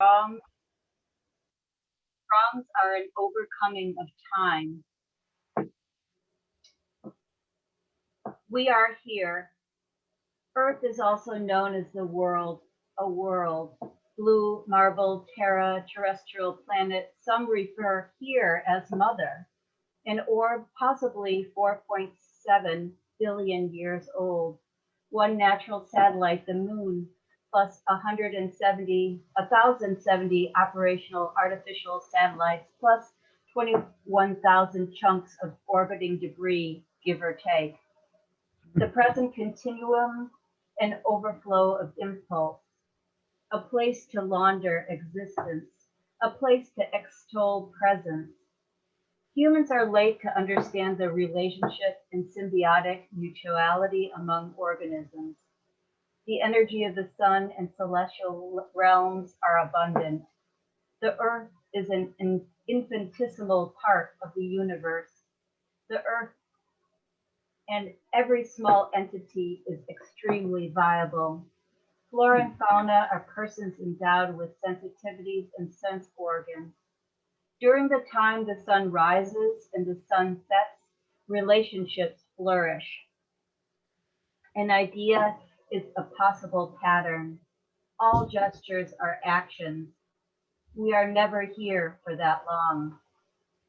Wrongs are an overcoming of time. We are here. Earth is also known as the world, a world. Blue, marble, terra, terrestrial planet. Some refer here as mother. An orb possibly 4.7 billion years old. One natural satellite, the moon, plus 1,070 operational artificial satellites, plus 21,000 chunks of orbiting debris, give or take. The present continuum, an overflow of impulse, a place to launder existence, a place to extol presence. Humans are late to understand the relationship and symbiotic mutuality among organisms. The energy of the sun and celestial realms are abundant. The earth is an infinitesimal part of the universe. The earth and every small entity is extremely viable. Flora and fauna are persons endowed with sensitivities and sense organs. During the time the sun rises and the sun sets, relationships flourish. An idea is a possible pattern. All gestures are actions. We are never here for that long.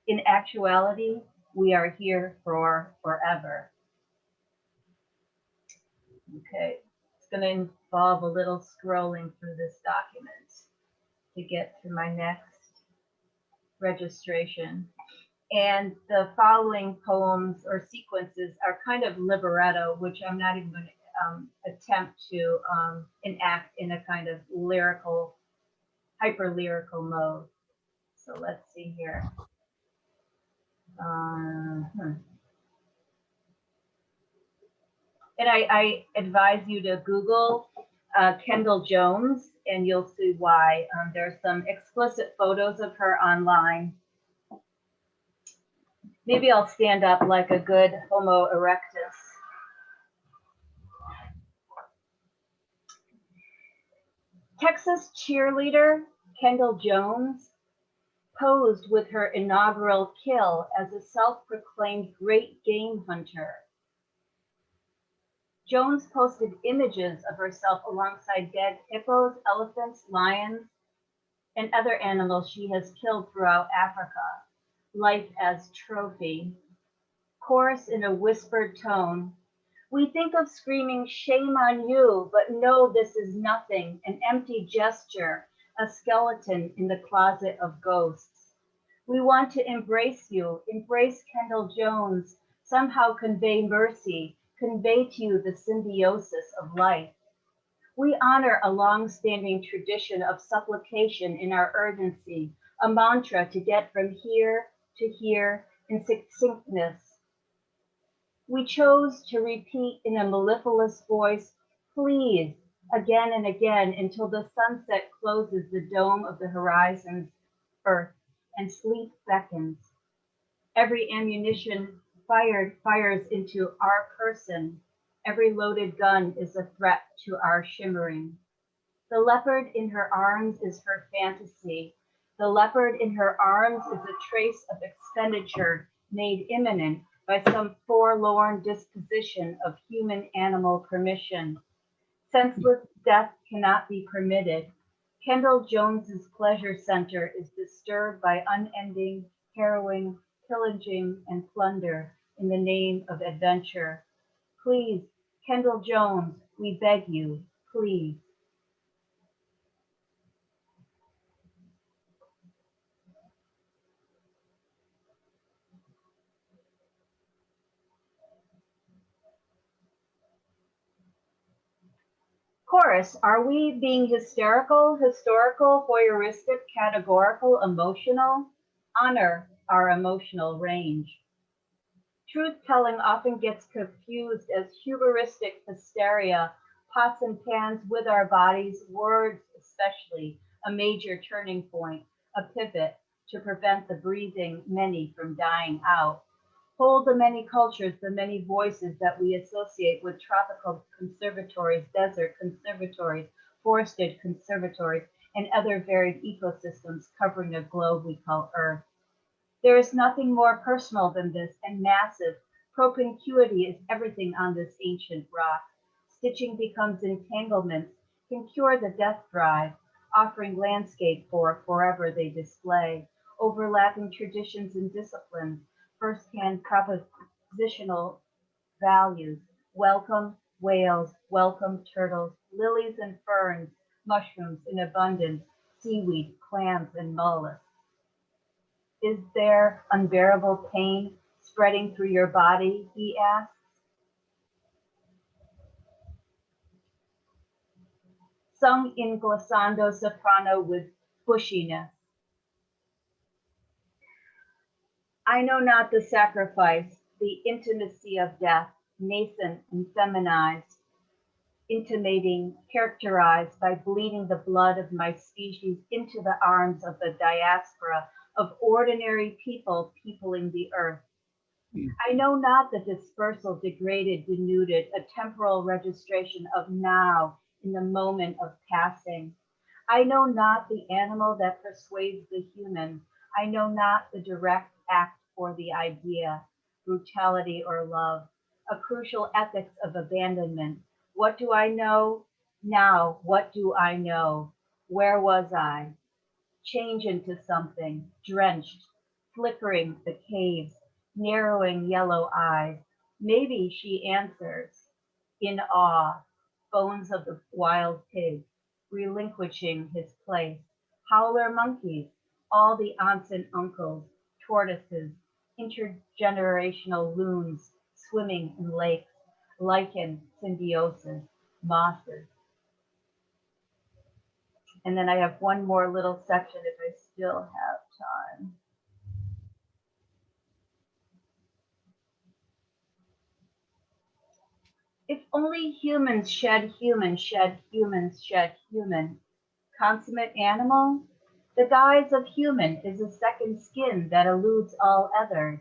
In actuality, we are here for forever. Okay, it's going to involve a little scrolling through this document to get to my next registration. And the following poems or sequences are kind of libretto, which I'm not even going to attempt to enact in a kind of lyrical, hyper lyrical mode. So let's see here. And I advise you to Google Kendall Jones, and you'll see why. There's some explicit photos of her online. Maybe I'll stand up like a good Homo erectus. Texas cheerleader Kendall Jones posed with her inaugural kill as a self-proclaimed great game hunter. Jones posted images of herself alongside dead hippos, elephants, lions, and other animals she has killed throughout Africa. Life as trophy. Chorus in a whispered tone. We think of screaming shame on you, but no, this is nothing, an empty gesture, a skeleton in the closet of ghosts. We want to embrace you, embrace Kendall Jones, somehow convey mercy, convey to you the symbiosis of life. We honor a long-standing tradition of supplication in our urgency, a mantra to get from here to here in succinctness. We chose to repeat in a mellifluous voice, please, again and again, until the sunset closes the dome of the horizon's earth and sleep beckons. Every ammunition fired fires into our person. Every loaded gun is a threat to our shimmering. The leopard in her arms is her fantasy. The leopard in her arms is a trace of expenditure made imminent by some forlorn disposition of human-animal permission. Senseless death cannot be permitted. Kendall Jones's pleasure center is disturbed by unending, harrowing, pillaging, and plunder in the name of adventure. Please, Kendall Jones, we beg you, please. Chorus, are we being hysterical, historical, voyeuristic, categorical, emotional? Honor our emotional range. Truth-telling often gets confused as hubristic hysteria, pots and pans with our bodies, words especially, a major turning point, a pivot to prevent the breathing many from dying out. Hold the many cultures, the many voices that we associate with tropical conservatories, desert conservatories, forested conservatories, and other varied ecosystems covering a globe we call Earth. There is nothing more personal than this and massive. Propinquity is everything on this ancient rock. Stitching becomes entanglements, can cure the death drive, offering landscape for forever they display, overlapping traditions and disciplines, first-hand propositional values. Welcome whales, welcome turtles, lilies and ferns, mushrooms in abundance, seaweed, clams, and mollusks. Is there unbearable pain spreading through your body? He asks. Sung in glissando soprano with bushiness. I know not the sacrifice, the intimacy of death, nascent and feminized, intimating, characterized by bleeding the blood of my species into the arms of the diaspora of ordinary people peopling the earth. I know not the dispersal, degraded, denuded, a temporal registration of now in the moment of passing. I know not the animal that persuades the human. I know not the direct act or the idea, brutality or love, a crucial ethics of abandonment. What do I know? Now, what do I know? Where was I? Change into something, drenched, flickering the caves, narrowing yellow eyes. Maybe she answers, in awe, bones of the wild pig, relinquishing his place, howler monkeys, all the aunts and uncles, tortoises, intergenerational loons, swimming in lakes, lichen, symbiosis, mosses. And then I have one more little section if I still have time. If only humans shed human, shed humans, shed human. Consummate animal? The guise of human is a second skin that eludes all others.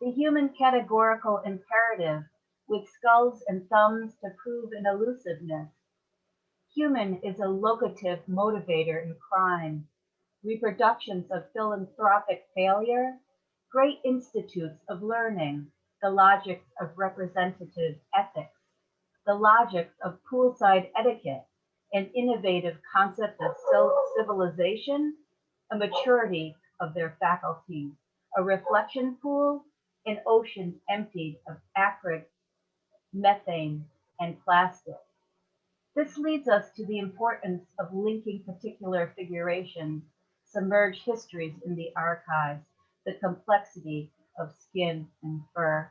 The human categorical imperative, with skulls and thumbs to prove an elusiveness. Human is a locative motivator in crime. Reproductions of philanthropic failure, great institutes of learning, the logics of representative ethics, the logics of poolside etiquette, an innovative concept of civilization, a maturity of their faculties, a reflection pool, an ocean emptied of acrid methane and plastic. This leads us to the importance of linking particular figurations, submerged histories in the archives, the complexity of skin and fur.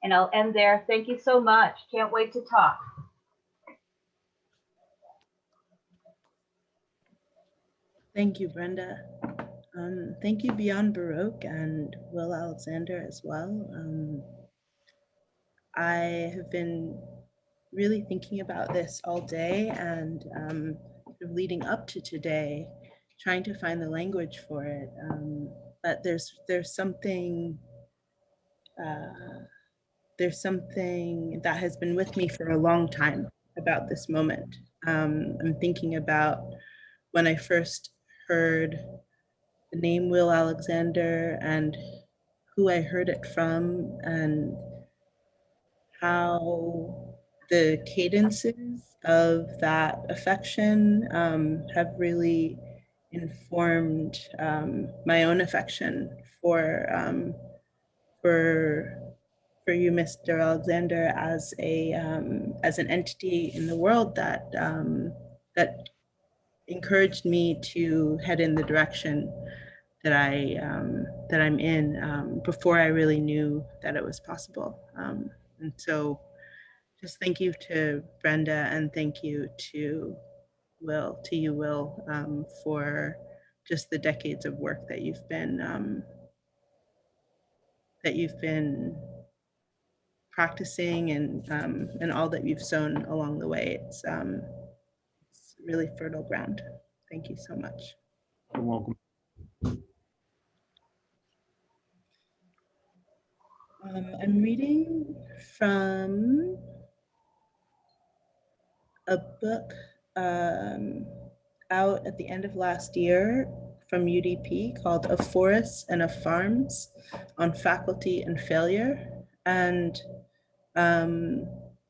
And I'll end there. Thank you so much. Can't wait to talk. Thank you, Brenda. Thank you, Beyond Baroque and Will Alexander as well. I have been really thinking about this all day and leading up to today, trying to find the language for it. But there's something that has been with me for a long time about this moment. I'm thinking about when I first heard the name Will Alexander and who I heard it from and how the cadences of that affection have really informed my own affection for you, Mr. Alexander, as an entity in the world that that encouraged me to head in the direction that I'm in before I really knew that it was possible. And so just thank you to Brenda and thank you to Will, for just the decades of work that you've been practicing and all that you've sown along the way. It's really fertile ground. Thank you so much. You're welcome. I'm reading from a book out at the end of last year from UDP called Of Forests and of Farms on Faculty and Failure. And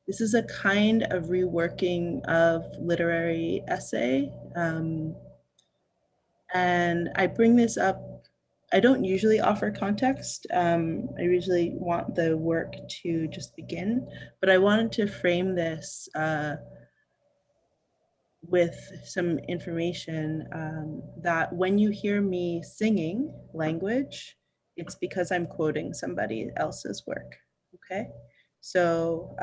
this is a kind of reworking of literary essay. And I bring this up, I don't usually offer context. I usually want the work to just begin, but I wanted to frame this with some information that when you hear me singing language, it's because I'm quoting somebody else's work, okay? So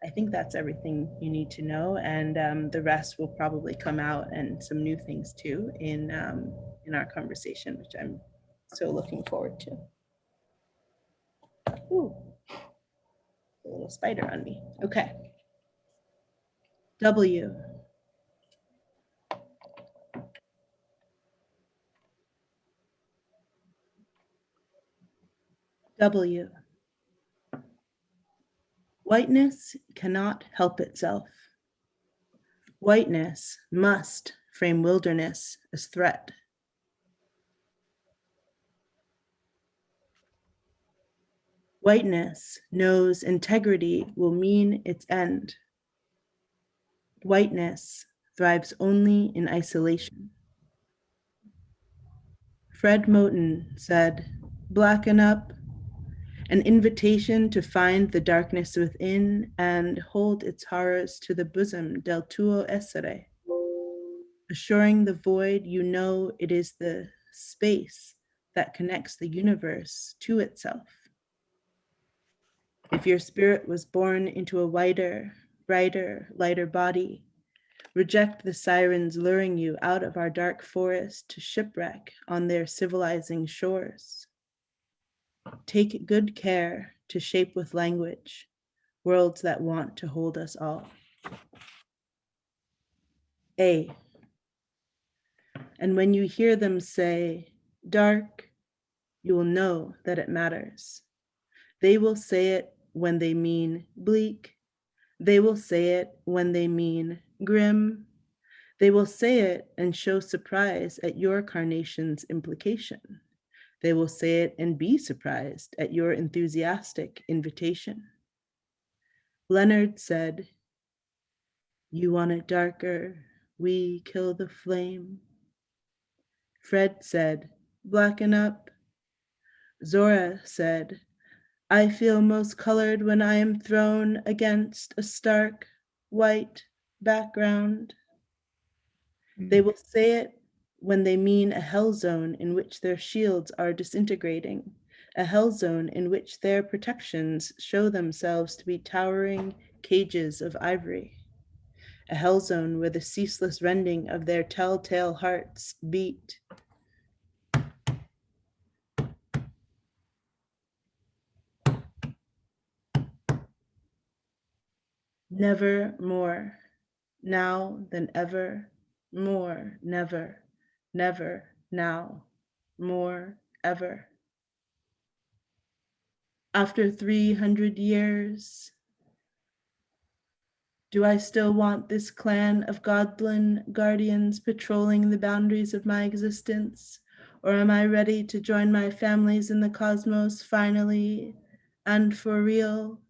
I think that's everything you need to know, and the rest will probably come out, and some new things too in our conversation, which I'm so looking forward to. Ooh, a little spider on me. Okay. W. W. Whiteness cannot help itself. Whiteness must frame wilderness as threat. Whiteness knows integrity will mean its end. Whiteness thrives only in isolation. Fred Moten said, "Blacken up," an invitation to find the darkness within and hold its horrors to the bosom del tuo essere, assuring the void you know it is the space that connects the universe to itself. If your spirit was born into a wider, brighter, lighter body, reject the sirens luring you out of our dark forest to shipwreck on their civilizing shores. Take good care to shape with language worlds that want to hold us all. A. And when you hear them say, dark, you will know that it matters. They will say it when they mean bleak. They will say it when they mean grim. They will say it and show surprise at your carnation's implication. They will say it and be surprised at your enthusiastic invitation. Leonard said, "You want it darker, we kill the flame." Fred said, "Blacken up." Zora said, "I feel most colored when I am thrown against a stark white background." They will say it when they mean a hell zone in which their shields are disintegrating, a hell zone in which their protections show themselves to be towering cages of ivory, a hell zone where the ceaseless rending of their telltale hearts beat. Never more, now than ever, more, never, never, now, more, ever. After 300 years, do I still want this clan of goblin guardians patrolling the boundaries of my existence? Or am I ready to join my families in the cosmos finally and for real?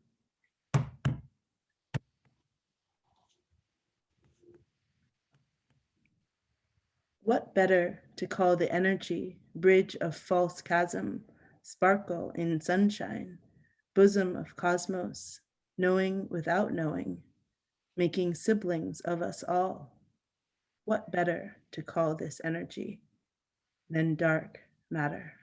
What better to call the energy, bridge of false chasm, sparkle in sunshine, bosom of cosmos, knowing without knowing, making siblings of us all? What better to call this energy than dark matter?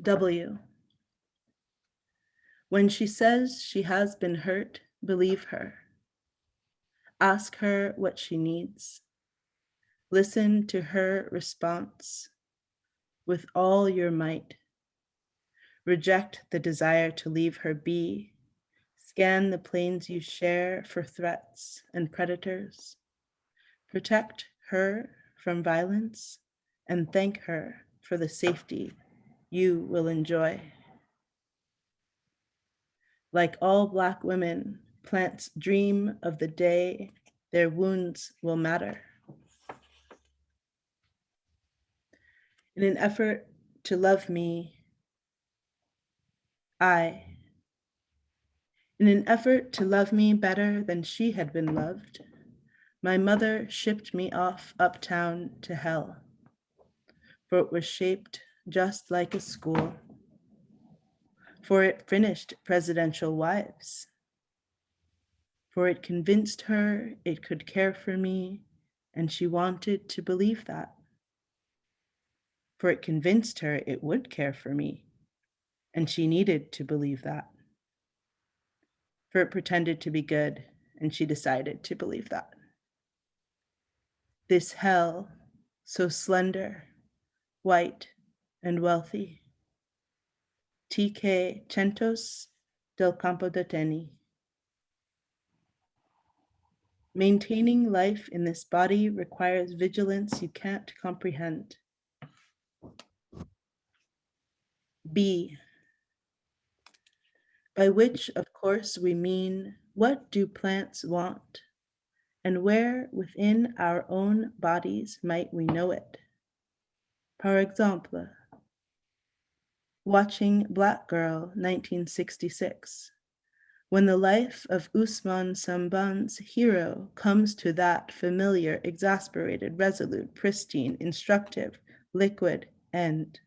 W. When she says she has been hurt, believe her. Ask her what she needs. Listen to her response with all your might. Reject the desire to leave her be. Scan the planes you share for threats and predators. Protect her from violence and thank her for the safety you will enjoy. Like all Black women, plants dream of the day their wounds will matter. In an effort to love me, in an effort to love me better than she had been loved, my mother shipped me off uptown to hell, for it was shaped just like a school, for it finished presidential wives, for it convinced her it could care for me, and she wanted to believe that. For it convinced her it would care for me, and she needed to believe that. For it pretended to be good, and she decided to believe that. This hell, so slender, white, and wealthy. TK Centos del Campo de Teni. Maintaining life in this body requires vigilance you can't comprehend. B, by which, of course, we mean what do plants want, and where within our own bodies might we know it? Par exemple, watching Black Girl 1966, when the life of Usman Samban's hero comes to that familiar, exasperated, resolute, pristine, instructive, liquid end.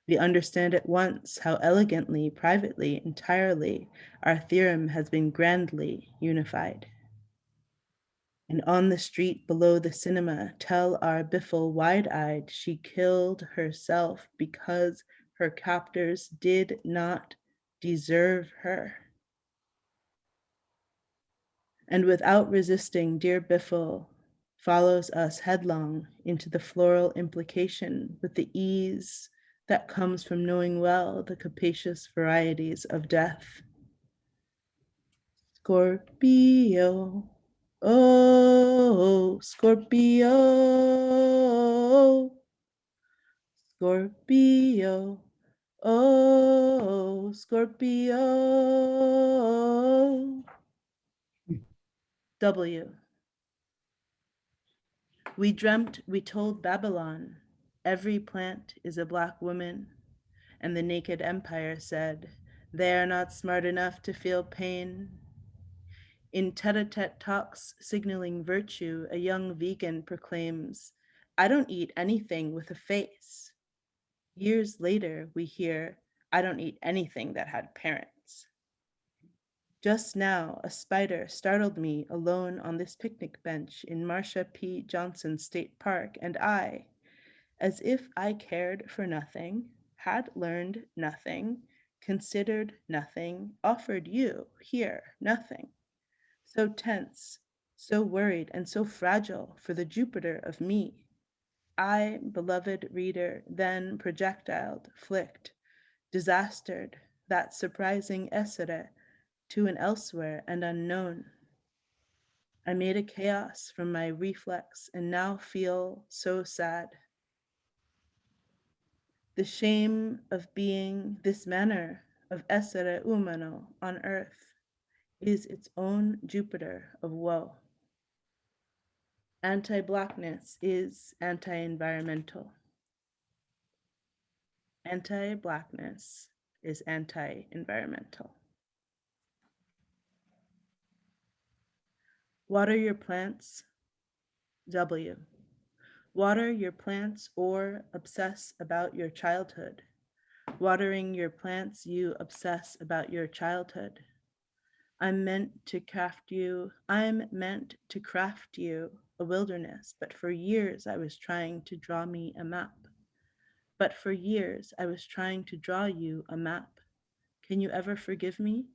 We understand at once how elegantly, privately, entirely, our theorem has been grandly unified. And on the street below the cinema, tell our Biffle wide-eyed she killed herself because her captors did not deserve her. And without resisting, dear Biffle follows us headlong into the floral implication with the ease that comes from knowing well the capacious varieties of death. Scorpio, oh, Scorpio, Scorpio, oh, Scorpio. W. We dreamt, we told Babylon, every plant is a Black woman, and the naked empire said, they are not smart enough to feel pain. In tete-a-tete talks signaling virtue, a young vegan proclaims, I don't eat anything with a face. Years later, we hear, I don't eat anything that had parents. Just now, a spider startled me alone on this picnic bench in Marsha P. Johnson State Park, and I, as if I cared for nothing, had learned nothing, considered nothing, offered you here nothing. So tense, so worried, and so fragile for the Jupiter of me. I, beloved reader, then projectiled, flicked, disastered, that surprising essere to an elsewhere and unknown. I made a chaos from my reflex and now feel so sad. The shame of being this manner of essere umano on earth is its own Jupiter of woe. Anti-Blackness is anti-environmental. Anti-Blackness is anti-environmental. Water your plants, W. Water your plants or obsess about your childhood. Watering your plants, you obsess about your childhood. I'm meant to craft you a wilderness, but for years I was trying to draw me a map. But for years I was trying to draw you a map. Can you ever forgive me?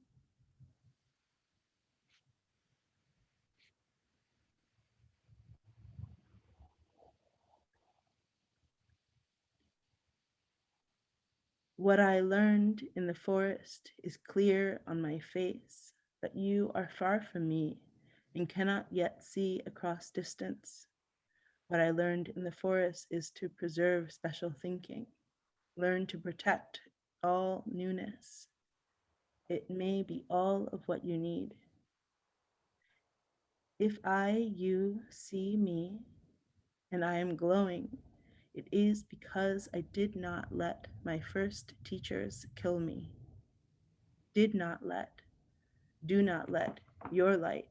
What I learned in the forest is clear on my face, but you are far from me and cannot yet see across distance. What I learned in the forest is to preserve special thinking, learn to protect all newness. it may be all of what you need. If you see me, and I am glowing, it is because I did not let my first teachers kill me. Did not let, do not let your light.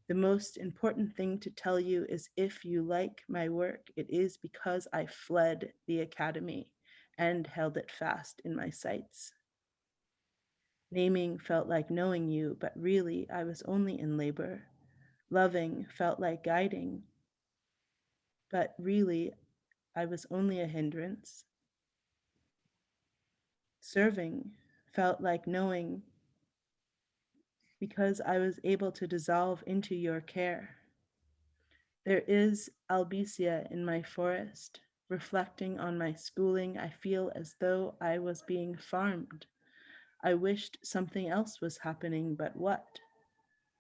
The most important thing to tell you is if you like my work, it is because I fled the academy and held it fast in my sights. Naming felt like knowing you, but really I was only in labor. Loving felt like guiding, but really I was only a hindrance. Serving felt like knowing because I was able to dissolve into your care. There is Albizia in my forest. Reflecting on my schooling, I feel as though I was being farmed. I wished something else was happening, but what?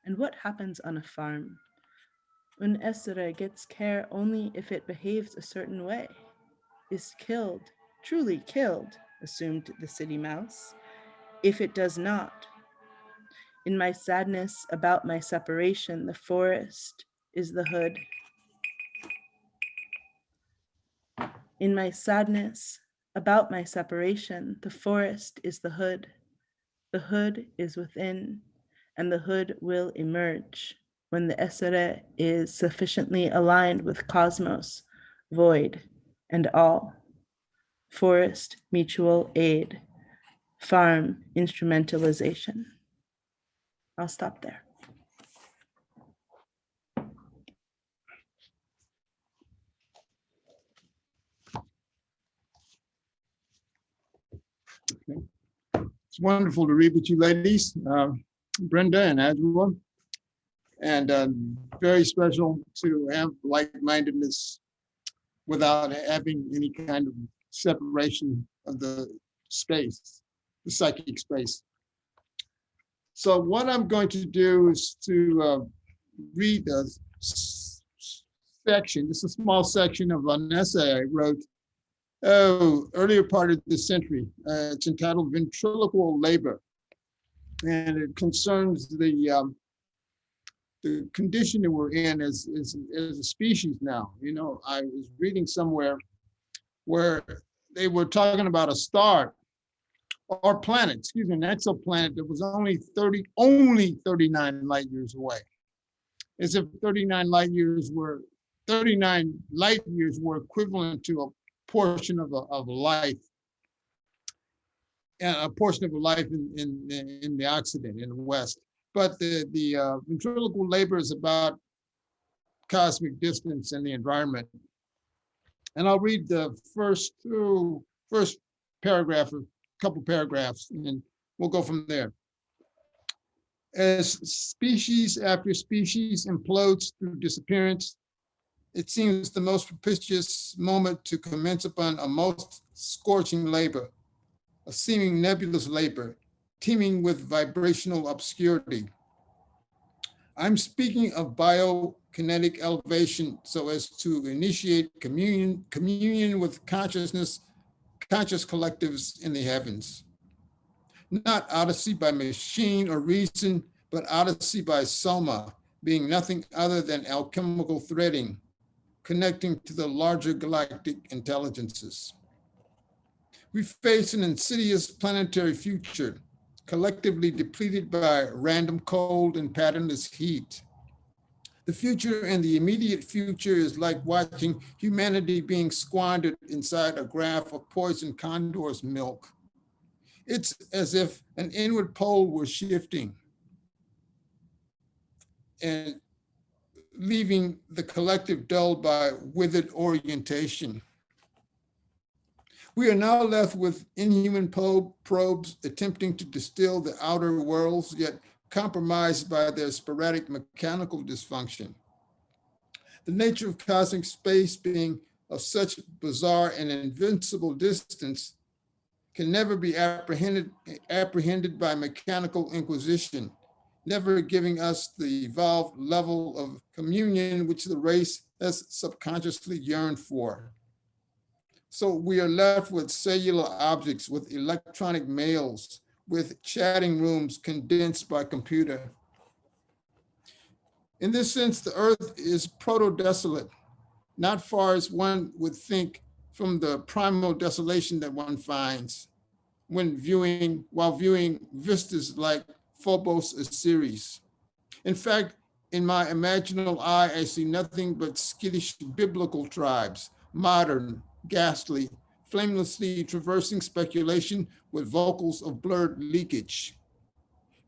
And what happens on a farm? Un essere gets care only if it behaves a certain way, is killed, truly killed, assumed the city mouse, if it does not. In my sadness about my separation, the forest is the hood. In my sadness about my separation, the forest is the hood. The hood is within, and the hood will emerge when the essere is sufficiently aligned with cosmos, void, and all. Forest mutual aid, farm instrumentalization. I'll stop there. Okay. It's wonderful to read with you ladies, Brenda and Adjua, and very special to have like-mindedness without having any kind of separation of the space, the psychic space. So what I'm going to do is to read a section, just a small section of an essay I wrote earlier part of this century. It's entitled Ventriloquial Labor, and it concerns the condition that we're in as a species now. You know, I was reading somewhere where they were talking about a star or planet, excuse me, an exoplanet that was only 39 light years away. As if 39 light years were equivalent to a portion of a life, a portion of a life in the Occident, in the West. But the ventriloquial labor is about cosmic distance and the environment. And I'll read the first paragraph, a couple paragraphs, and we'll go from there. As species after species implodes through disappearance, it seems the most propitious moment to commence upon a most scorching labor, a seeming nebulous labor, teeming with vibrational obscurity. I'm speaking of biokinetic elevation so as to initiate communion with conscious collectives in the heavens. Not odyssey by machine or reason, but odyssey by soma, being nothing other than alchemical threading, connecting to the larger galactic intelligences. We face an insidious planetary future, collectively depleted by random cold and patternless heat. The future and the immediate future is like watching humanity being squandered inside a graph of poison condor's milk. It's as if an inward pole were shifting and leaving the collective dulled by withered orientation. We are now left with inhuman probes attempting to distill the outer worlds, yet compromised by their sporadic mechanical dysfunction. The nature of cosmic space being of such bizarre and invincible distance can never be apprehended by mechanical inquisition, never giving us the evolved level of communion which the race has subconsciously yearned for. So we are left with cellular objects, with electronic mails, with chatting rooms condensed by computer. In this sense, the earth is proto-desolate, not far as one would think from the primal desolation that one finds while viewing vistas like Phobos Osiris. In fact, in my imaginal eye, I see nothing but skittish biblical tribes, modern, ghastly, flamelessly traversing speculation with vocals of blurred leakage.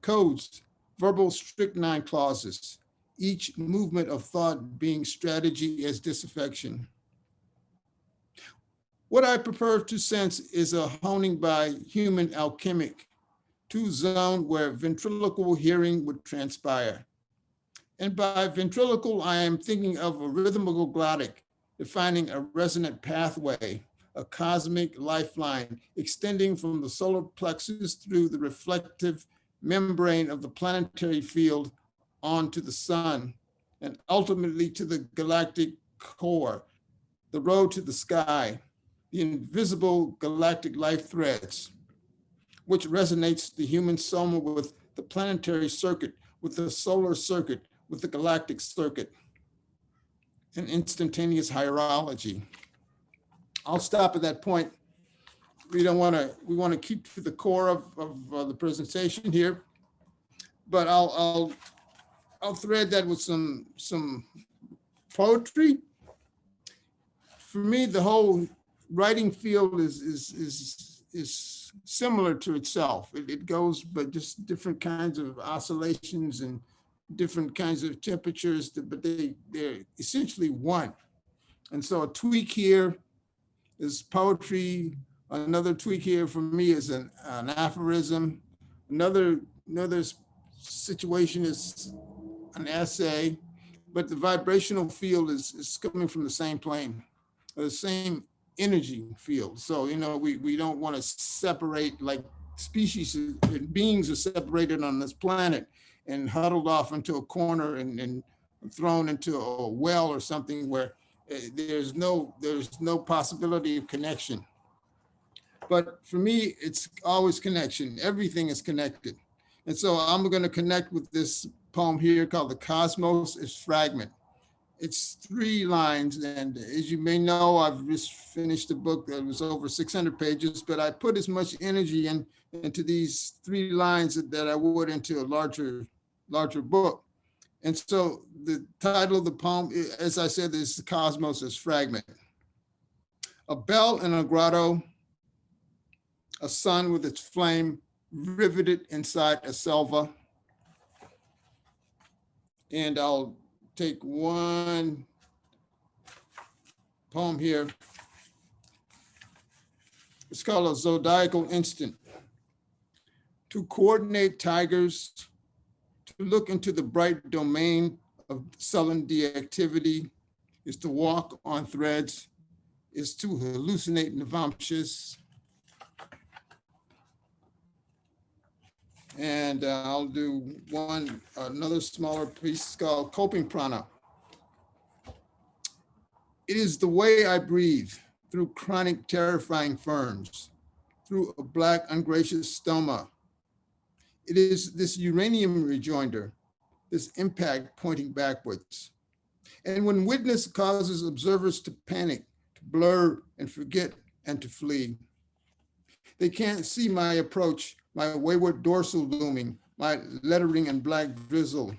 Codes, verbal strychnine clauses, each movement of thought being strategy as disaffection. What I prefer to sense is a honing by human alchemic to zone where ventriloquial hearing would transpire. And by ventriloquial, I am thinking of a rhythmical glottic, defining a resonant pathway, a cosmic lifeline extending from the solar plexus through the reflective membrane of the planetary field onto the sun, and ultimately to the galactic core, the road to the sky, the invisible galactic life threads, which resonates the human soma with the planetary circuit, with the solar circuit, with the galactic circuit, an instantaneous hierology. I'll stop at that point. We want to keep to the core of the presentation here, but I'll thread that with some poetry. For me, the whole writing field is similar to itself. It goes, but just different kinds of oscillations and different kinds of temperatures, but they're essentially one. And so a tweak here is poetry. Another tweak here for me is an aphorism. Another situation is an essay, but the vibrational field is coming from the same plane, the same energy field. So, we don't want to separate, like species and beings are separated on this planet and huddled off into a corner and thrown into a well or something where there's no possibility of connection. But for me, it's always connection. Everything is connected. And so I'm going to connect with this poem here called The Cosmos is Fragment. It's 3 lines, and as you may know, I've just finished a book that was over 600 pages, but I put as much energy into these 3 lines that I would into a larger book. And so the title of the poem, as I said, is The Cosmos is Fragment. A bell in a grotto, a sun with its flame riveted inside a selva. And I'll take one poem here. It's called A Zodiacal Instant. To coordinate tigers, to look into the bright domain of sullen deactivity, is to walk on threads, is to hallucinate navamshas. And I'll do another smaller piece called Coping Prana. It is the way I breathe through chronic, terrifying ferns, through a black, ungracious stoma. It is this uranium rejoinder, this impact pointing backwards. And when witness causes observers to panic, to blur and forget and to flee, they can't see my approach, my wayward dorsal looming, my lettering and black drizzle.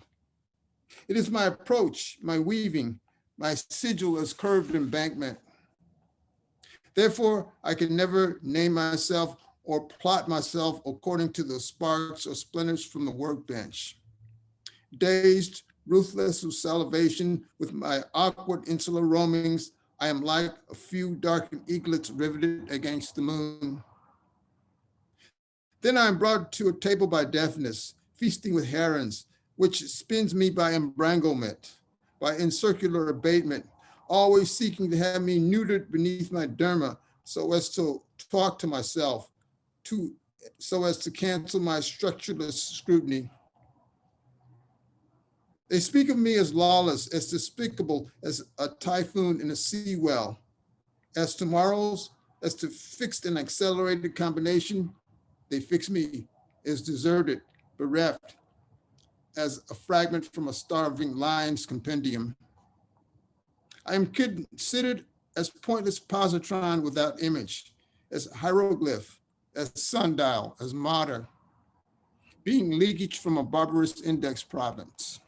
It is my approach, my weaving, my sigil as curved embankment. Therefore, I can never name myself or plot myself according to the sparks or splinters from the workbench. Dazed, ruthless with salivation, with my awkward insular roamings, I am like a few darkened eaglets riveted against the moon. Then I am brought to a table by deafness, feasting with herons, which spins me by embranglement, by incircular abatement, always seeking to have me neutered beneath my derma so as to talk to myself, so as to cancel my structureless scrutiny. They speak of me as lawless, as despicable as a typhoon in a sea well, as tomorrow's, as to fixed and accelerated combination. They fix me is deserted, bereft, as a fragment from a starving lion's compendium. I am considered as pointless positron without image, as hieroglyph, as sundial, as martyr, being leakage from a barbarous index province.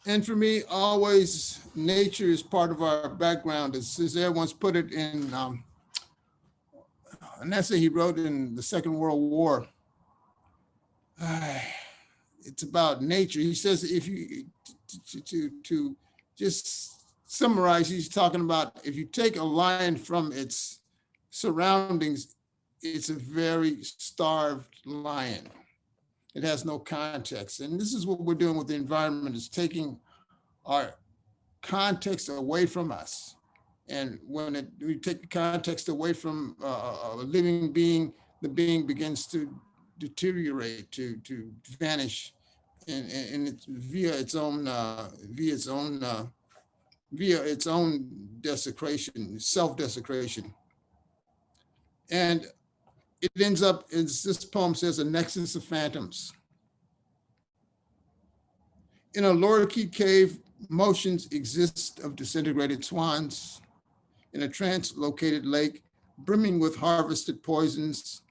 And for me, always nature is part of our background. As Césaire once put it in an essay he wrote in the Second World War. It's about nature. He says, if you, to just summarize, he's talking about if you take a lion from its surroundings, it's a very starved lion. It has no context. And this is what we're doing with the environment, is taking our context away from us. And when we take the context away from a living being, the being begins to deteriorate, to vanish, and it's via its own desecration, self-desecration. And it ends up, as this poem says, a nexus of phantoms. In a lorikeet cave, motions exist of disintegrated swans. In a translocated lake, brimming with harvested poisons,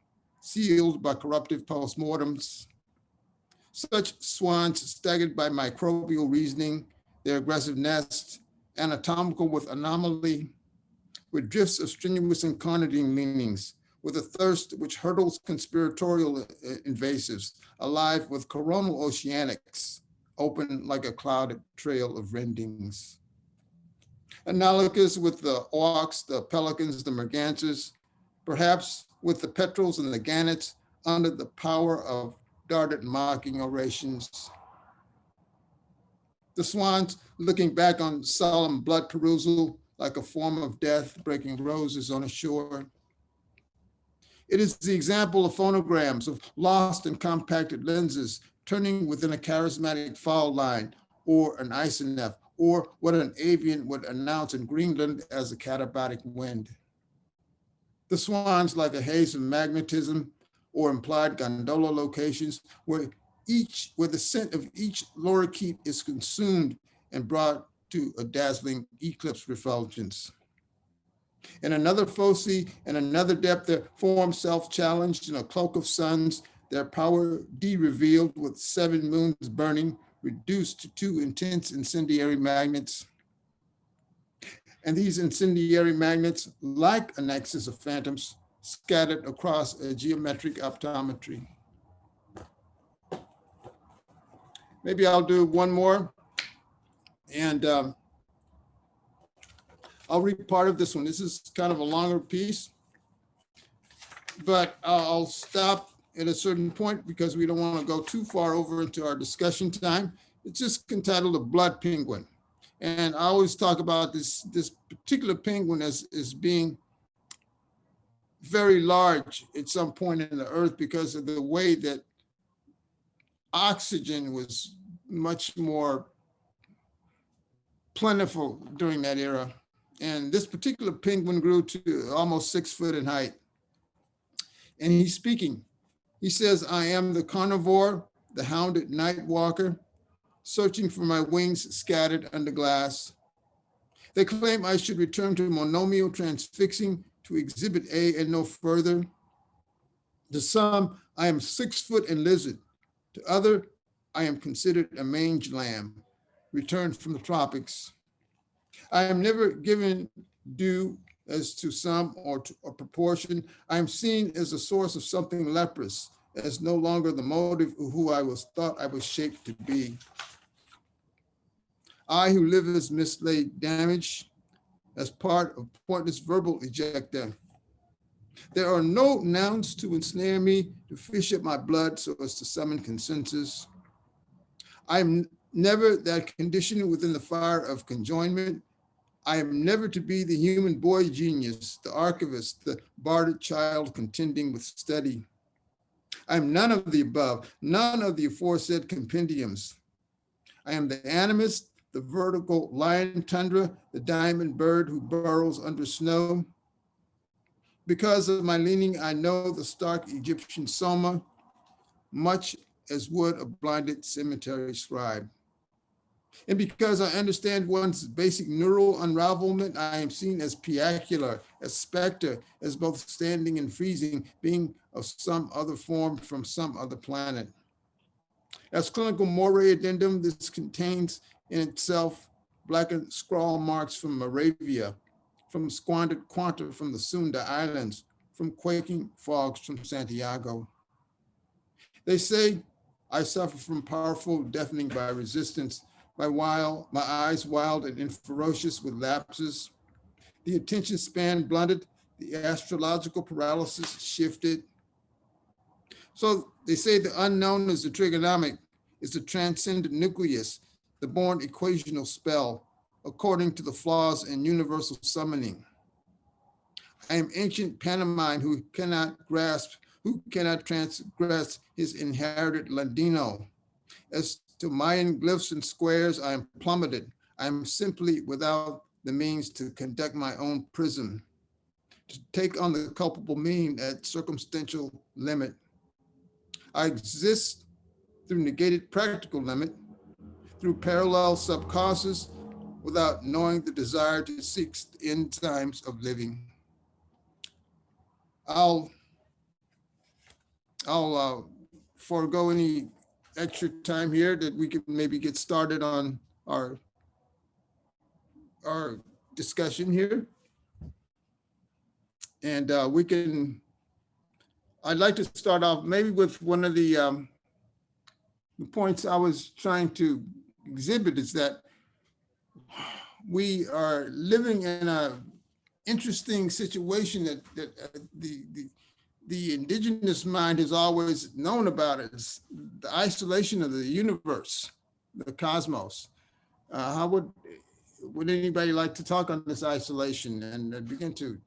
sealed by corruptive postmortems. Such swans, staggered by microbial reasoning, their aggressive nests, anatomical with anomaly, with drifts of strenuous incarnating leanings, with a thirst which hurdles conspiratorial invasives, alive with coronal oceanics, open like a clouded trail of rendings. Analogous with the auks, the pelicans, the mergansers, perhaps with the petrels and the gannets, under the power of darted mocking orations. The swans looking back on solemn blood perusal like a form of death breaking roses on a shore. It is the example of phonograms, of lost and compacted lenses turning within a charismatic foul line or an isoneff, or what an avian would announce in Greenland as a katabatic wind. The swans like a haze of magnetism or implied gondola locations where the scent of each lorikeet is consumed and brought to a dazzling eclipse refulgence. In another foci and another depth, their form self-challenged in a cloak of suns, their power de-revealed with 7 moons burning, reduced to 2 intense incendiary magnets. And these incendiary magnets, like a nexus of phantoms, scattered across a geometric optometry. Maybe I'll do one more, and I'll read part of this one. This is kind of a longer piece, but I'll stop at a certain point because we don't want to go too far over into our discussion time. It's just entitled A Blood Penguin. And I always talk about this particular penguin as being very large at some point in the earth because of the way that oxygen was much more plentiful during that era. And this particular penguin grew to almost 6 foot in height. And he's speaking. He says, I am the carnivore, the hounded night walker, searching for my wings scattered under glass. They claim I should return to monomial transfixing to exhibit A and no further. To some, I am 6 foot and lizard. To other, I am considered a mange lamb, returned from the tropics. I am never given due as to some or to a proportion. I am seen as a source of something leprous, as no longer the motive of who I was thought I was shaped to be. I who live as mislaid damage, as part of pointless verbal ejecta. There are no nouns to ensnare me, to fish at my blood so as to summon consensus. I am never that condition within the fire of conjoinment. I am never to be the human boy genius, the archivist, the barded child contending with study. I am none of the above, none of the aforesaid compendiums. I am the animist, the vertical lion tundra, the diamond bird who burrows under snow. Because of my leaning, I know the stark Egyptian soma, much as would a blinded cemetery scribe. And because I understand one's basic neural unravelment, I am seen as piacular, as specter, as both standing and freezing, being of some other form from some other planet. As clinical moire addendum, this contains in itself blackened scrawl marks from Moravia, from squandered quanta from the Sunda Islands, from quaking fogs from Santiago. They say I suffer from powerful deafening by resistance, my eyes wild and ferocious with lapses, the attention span blunted, the astrological paralysis shifted. So they say the unknown is the trigonomic, is the transcendent nucleus, the born equational spell, according to the flaws in universal summoning. I am ancient pantomime who cannot transgress his inherited Ladino. As to Mayan glyphs and squares, I am plummeted. I am simply without the means to conduct my own prism, to take on the culpable mean at circumstantial limit. I exist through negated practical limit, through parallel subcauses, without knowing the desire to seek the enzymes of living. I'll forego any extra time here that we could maybe get started on our discussion here. And I'd like to start off maybe with one of the points I was trying to exhibit is that we are living in a interesting situation that the indigenous mind has always known about. Is the isolation of the universe, the cosmos. How would anybody like to talk on this isolation and begin to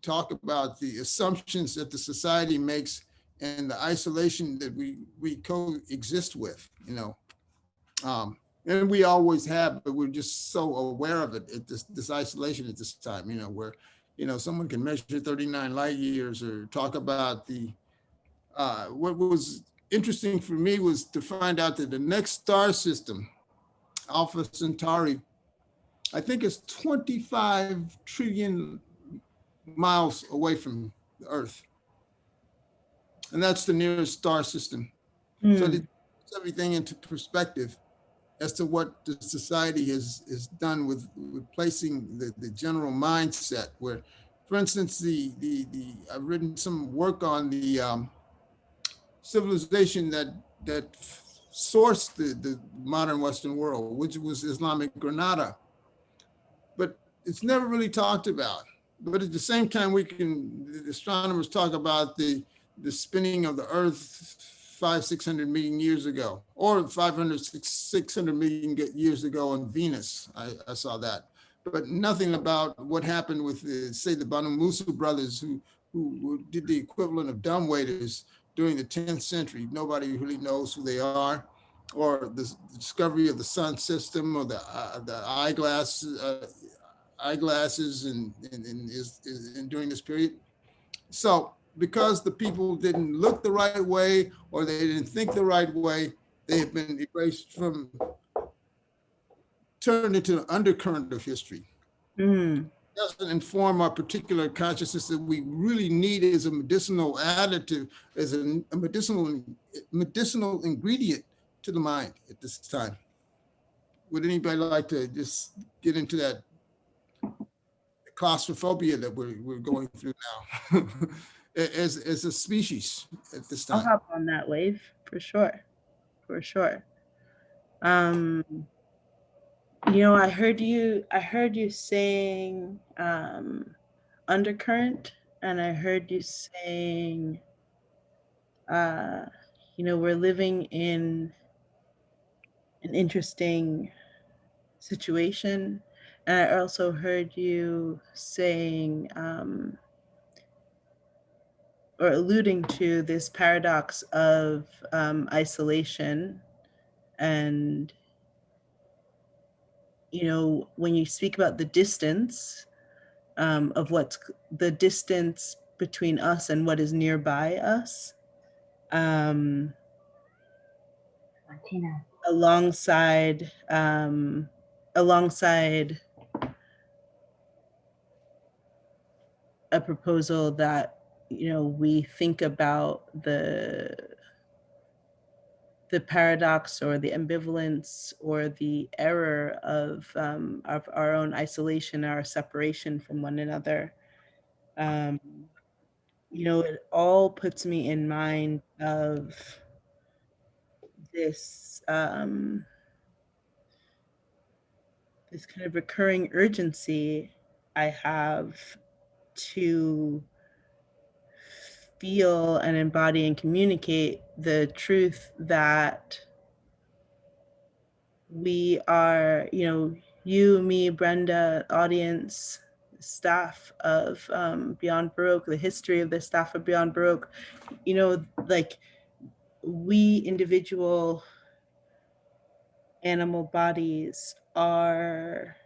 talk about the assumptions that the society makes and the isolation that we coexist with, you know? And we always have, but we're just so aware of it at this isolation at this time, you know, where, you know, someone can measure 39 light years or talk about the, what was interesting for me was to find out that the next star system, Alpha Centauri, I think it's 25 trillion miles away from the Earth. And that's the nearest star system. So it puts everything into perspective as to what the society has done with placing the general mindset where, for instance, I've written some work on the civilization that sourced the modern Western world, which was Islamic Granada. But it's never really talked about. But at the same time, the astronomers talk about the spinning of the Earth 500-600 million years ago, or 500-600 million years ago on Venus. I saw that, but nothing about what happened with say the Banu Musa brothers who did the equivalent of dumbwaiters during the 10th century. Nobody really knows who they are, or the discovery of the sun system, or the eyeglasses and during this period. So because the people didn't look the right way or they didn't think the right way, they have been erased from, turned into an undercurrent of history. It doesn't inform our particular consciousness that we really need as a medicinal additive, as a medicinal ingredient to the mind at this time. Would anybody like to just get into that claustrophobia that we're going through now as a species at this time? I'll hop on that wave for sure. You know, I heard you saying undercurrent, and I heard you saying you know, we're living in an interesting situation. And I also heard you saying or alluding to this paradox of isolation. And, you know, when you speak about the distance of what's the distance between us and what is nearby us, Martina. alongside alongside a proposal that, you know, we think about the paradox or the ambivalence or the error of our own isolation, our separation from one another. You know, it all puts me in mind of this this kind of recurring urgency I have to feel and embody and communicate the truth that we are, you know, you, me, Brenda, audience, staff of Beyond Baroque, the history of the staff of Beyond Baroque, you know, like we individual animal bodies are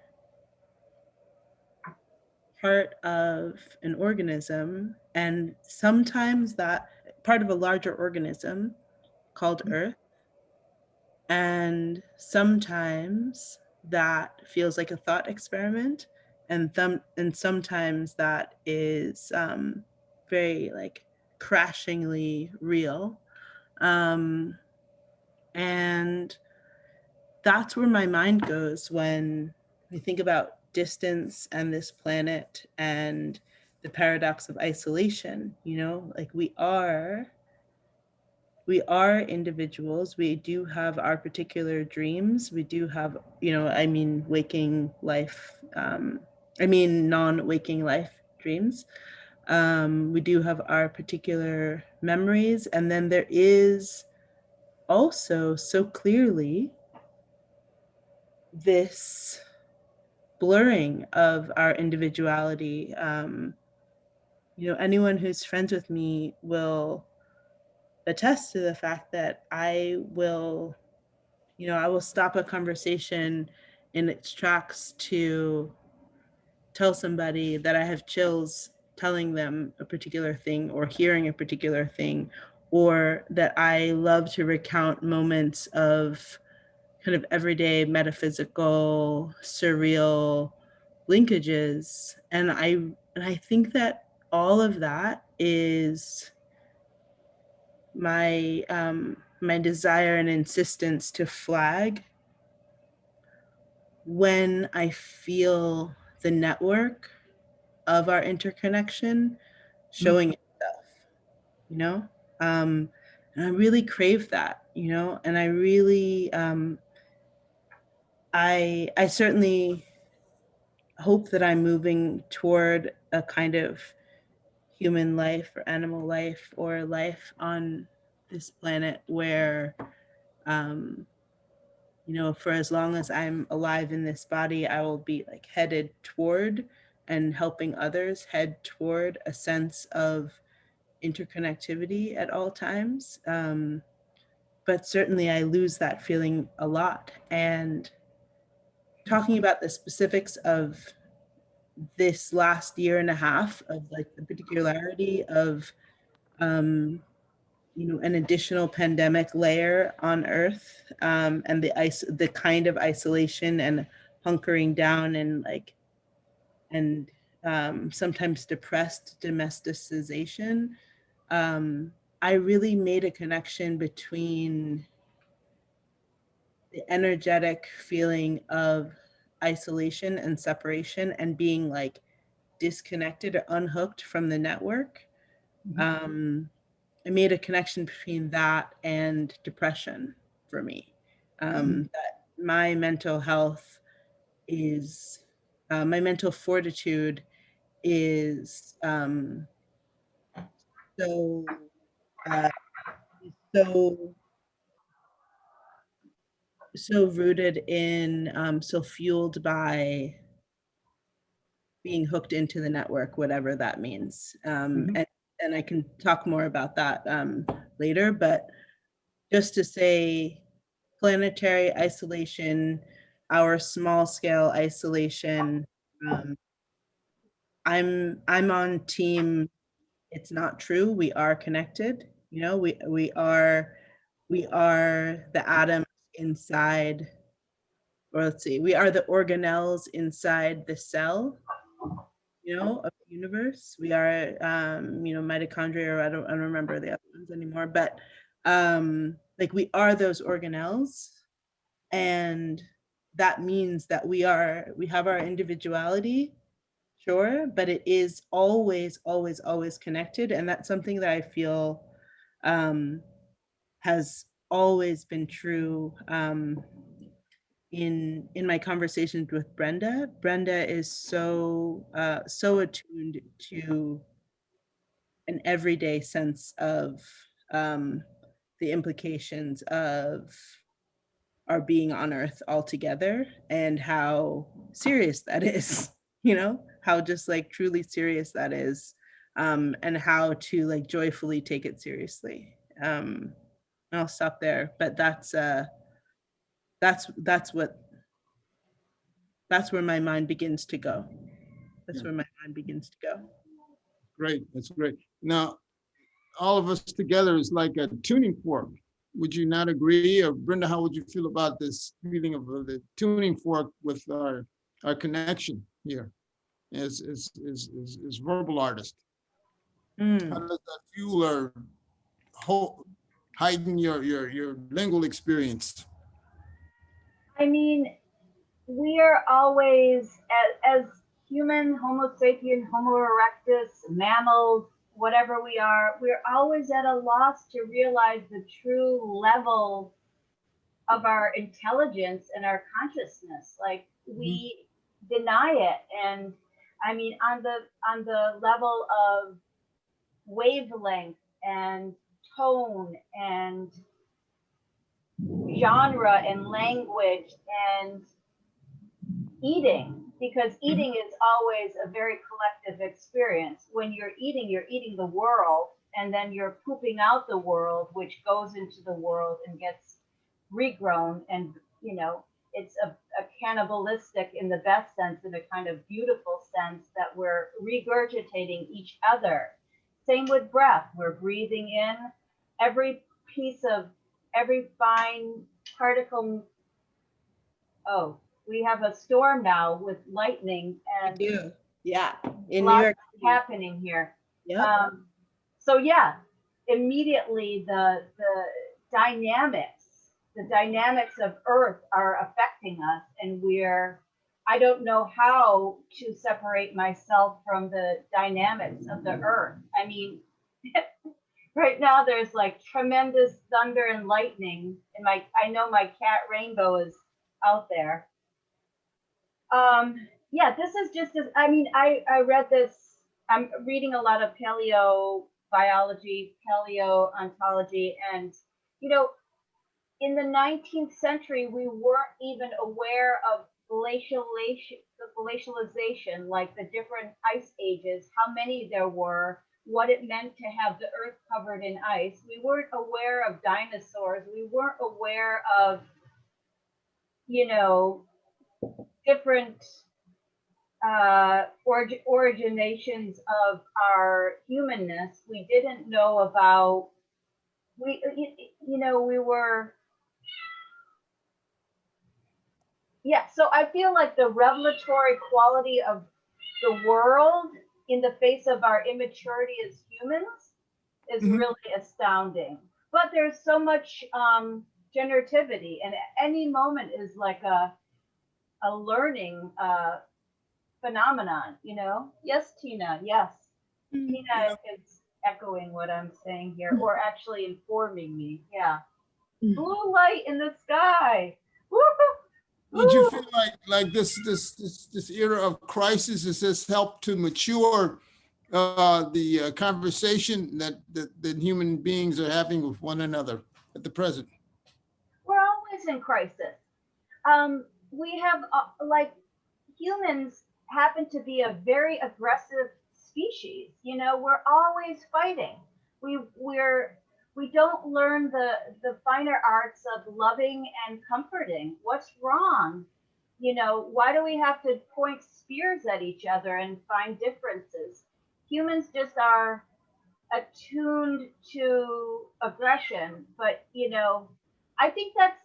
part of an organism, and sometimes that part of a larger organism called Earth. And sometimes that feels like a thought experiment, and sometimes that is very like crashingly real. And that's where my mind goes when I think about distance and this planet and the paradox of isolation. You know, like we are individuals. We do have our particular dreams. We do have, you know, I mean, waking life, non-waking life dreams. We do have our particular memories. And then there is also so clearly this blurring of our individuality. You know, anyone who's friends with me will attest to the fact that I will stop a conversation in its tracks to tell somebody that I have chills telling them a particular thing or hearing a particular thing, or that I love to recount moments of kind of everyday metaphysical, surreal linkages. And I think that all of that is my desire and insistence to flag when I feel the network of our interconnection showing itself, you know? And I really crave that, you know? And I really, I certainly hope that I'm moving toward a kind of human life or animal life or life on this planet where, you know, for as long as I'm alive in this body, I will be like headed toward and helping others head toward a sense of interconnectivity at all times. But certainly I lose that feeling a lot. And talking about the specifics of this last year and a half of like the particularity of, you know, an additional pandemic layer on Earth, and the kind of isolation and hunkering down and like, and sometimes depressed domesticization. I really made a connection between the energetic feeling of isolation and separation and being like disconnected or unhooked from the network. I made a connection between that and depression for me. That my mental health is, my mental fortitude is so, uh, so, so rooted in, so fueled by being hooked into the network, whatever that means. And I can talk more about that later, but just to say planetary isolation, our small scale isolation, I'm on team it's not true. We are connected. You know, we are the atoms inside, or let's see, we are the organelles inside the cell, you know, of the universe. We are, you know, mitochondria, or I don't remember the other ones anymore, but like we are those organelles, and that means that we have our individuality, sure, but it is always, always, always connected, and that's something that I feel has always been true. In my conversations with Brenda. Brenda is so so attuned to an everyday sense of the implications of our being on Earth altogether, and how serious that is. You know, how just like truly serious that is, and how to like joyfully take it seriously. I'll stop there, but that's where my mind begins to go. That's where my mind begins to go. Great, that's great. Now, all of us together is like a tuning fork. Would you not agree? Or Brenda, how would you feel about this feeling of the tuning fork with our connection here as verbal artists? How does that fuel or heighten your lingual experience? I mean, we are always, as human, Homo sapien, Homo erectus, mammals, whatever we are, we're always at a loss to realize the true level of our intelligence and our consciousness. Like we deny it. And I mean, on the level of wavelength and tone and genre and language and eating, because eating is always a very collective experience. When you're eating the world, and then you're pooping out the world, which goes into the world and gets regrown. And you know, it's a cannibalistic in the best sense, in a kind of beautiful sense, that we're regurgitating each other. Same with breath. We're breathing in every piece of every fine particle. Oh, we have a storm now with lightning, and yeah, in New lots York happening here. Yeah. So yeah, immediately the dynamics of Earth are affecting us, and I don't know how to separate myself from the dynamics of the Earth. I mean, right now there's like tremendous thunder and lightning, and I know my cat Rainbow is out there. Yeah, this is just as, I mean, I read this, I'm reading a lot of paleobiology, paleontology, and, you know, in the 19th century, we weren't even aware of glacialization, like the different ice ages, how many there were, what it meant to have the Earth covered in ice. We weren't aware of dinosaurs. We weren't aware of, you know, different originations of our humanness. We didn't know about, you know, we were, yeah. So I feel like the revelatory quality of the world in the face of our immaturity as humans is really astounding. But there's so much generativity, and any moment is like a learning phenomenon, you know? Yes, Tina, yes. Tina is echoing what I'm saying here, or actually informing me. Yeah. Blue light in the sky. Would you feel like this era of crisis has helped to mature the conversation that human beings are having with one another at the present? We're always in crisis. We have like humans happen to be a very aggressive species. You know, we're always fighting. We don't learn the finer arts of loving and comforting. What's wrong? You know, why do we have to point spears at each other and find differences? Humans just are attuned to aggression, but I think that's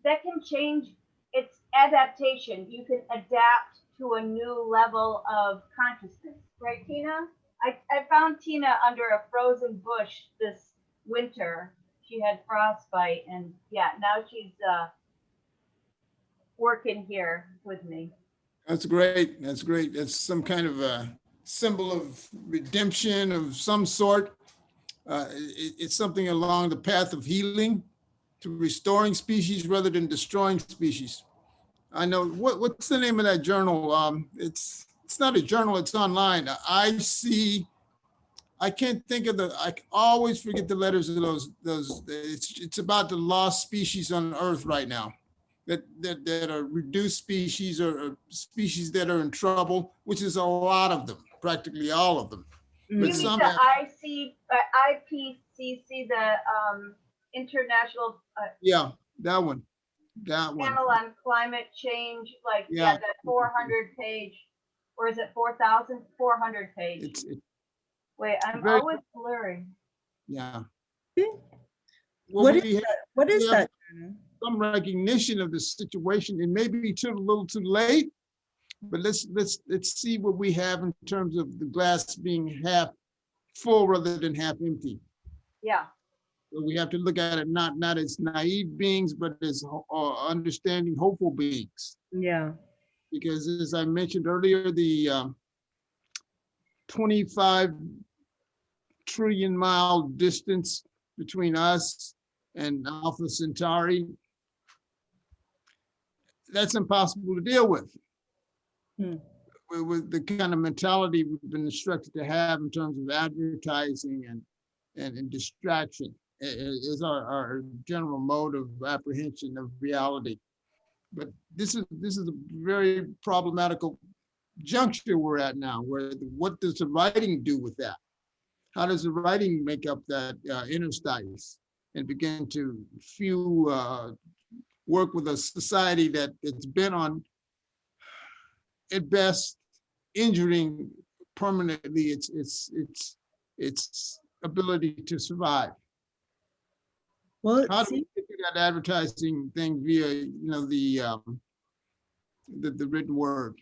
that can change. It's adaptation. You can adapt to a new level of consciousness, right, Tina? I found Tina under a frozen bush this winter. She had frostbite, and yeah, now she's working here with me. That's great. That's great. That's some kind of a symbol of redemption of some sort. It's something along the path of healing, to restoring species rather than destroying species. I know, what's the name of that journal? It's not a journal, it's online. I can't think of I always forget the letters of those. It's about the lost species on Earth right now, that are reduced species, or species that are in trouble, which is a lot of them, practically all of them. But You mean some the have, IPCC, the International yeah, that one. Panel on Climate Change, like, Yeah. that 400 page, or is it 4,000? 400 page. It's Wait, I'm very, always blurry. yeah. What Well, is we have, that? What we is have that? some recognition of the situation. It may be a little too late, but let's see what we have in terms of the glass being half full rather than half empty. Yeah. So we have to look at it not as naive beings, but as understanding, hopeful beings. Yeah. Because as I mentioned earlier, the 25 trillion mile distance between us and Alpha Centauri, that's impossible to deal with. Hmm. With the kind of mentality we've been instructed to have in terms of advertising and distraction is our general mode of apprehension of reality. But this is a very problematical juncture we're at now, where what does the writing do with that? How does the writing make up that interstice and begin to work with a society that it's been on, at best, injuring permanently its ability to survive? Well, How do we get to that advertising thing via the written word?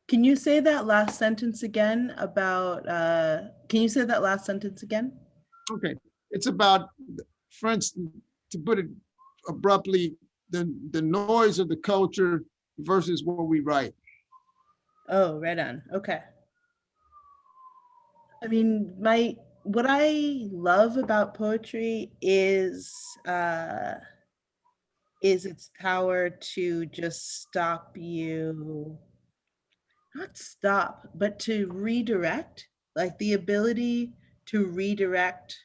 can you say that last sentence again about, can you say that last sentence again? Okay, it's about, for instance, to put it abruptly, the noise of the culture versus what we write. Oh, right on. Okay. I mean, what I love about poetry is its power to just stop you, not stop, but to redirect, like the ability to redirect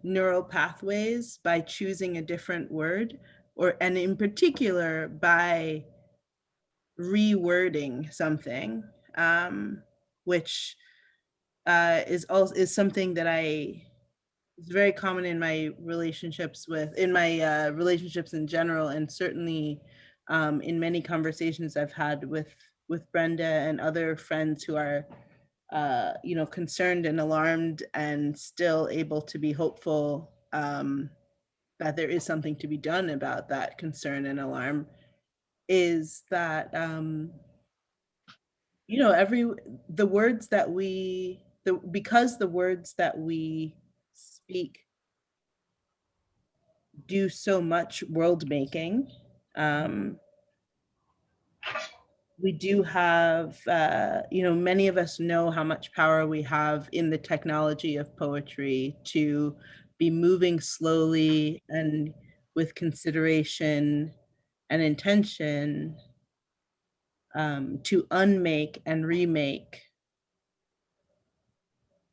neural pathways by choosing a different word, and in particular by rewording something, which is something that is very common in my relationships relationships in general, and certainly in many conversations I've had with Brenda and other friends who are concerned and alarmed and still able to be hopeful that there is something to be done about that concern and alarm, is that the words that because the words that we speak do so much world making, we do have, many of us know how much power we have in the technology of poetry to be moving slowly and with consideration and intention, to unmake and remake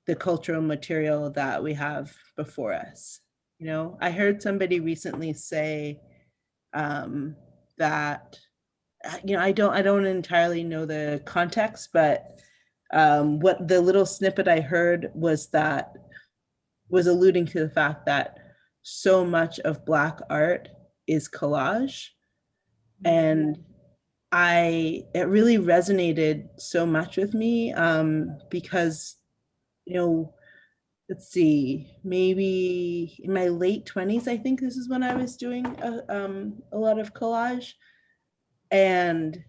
the cultural material that we have before us. I heard somebody recently say that, I don't entirely know the context, but what the little snippet I heard was alluding to the fact that so much of Black art is collage. And it really resonated so much with me, because you know, let's see, maybe in my late 20s, I think this is when I was doing a lot of collage. And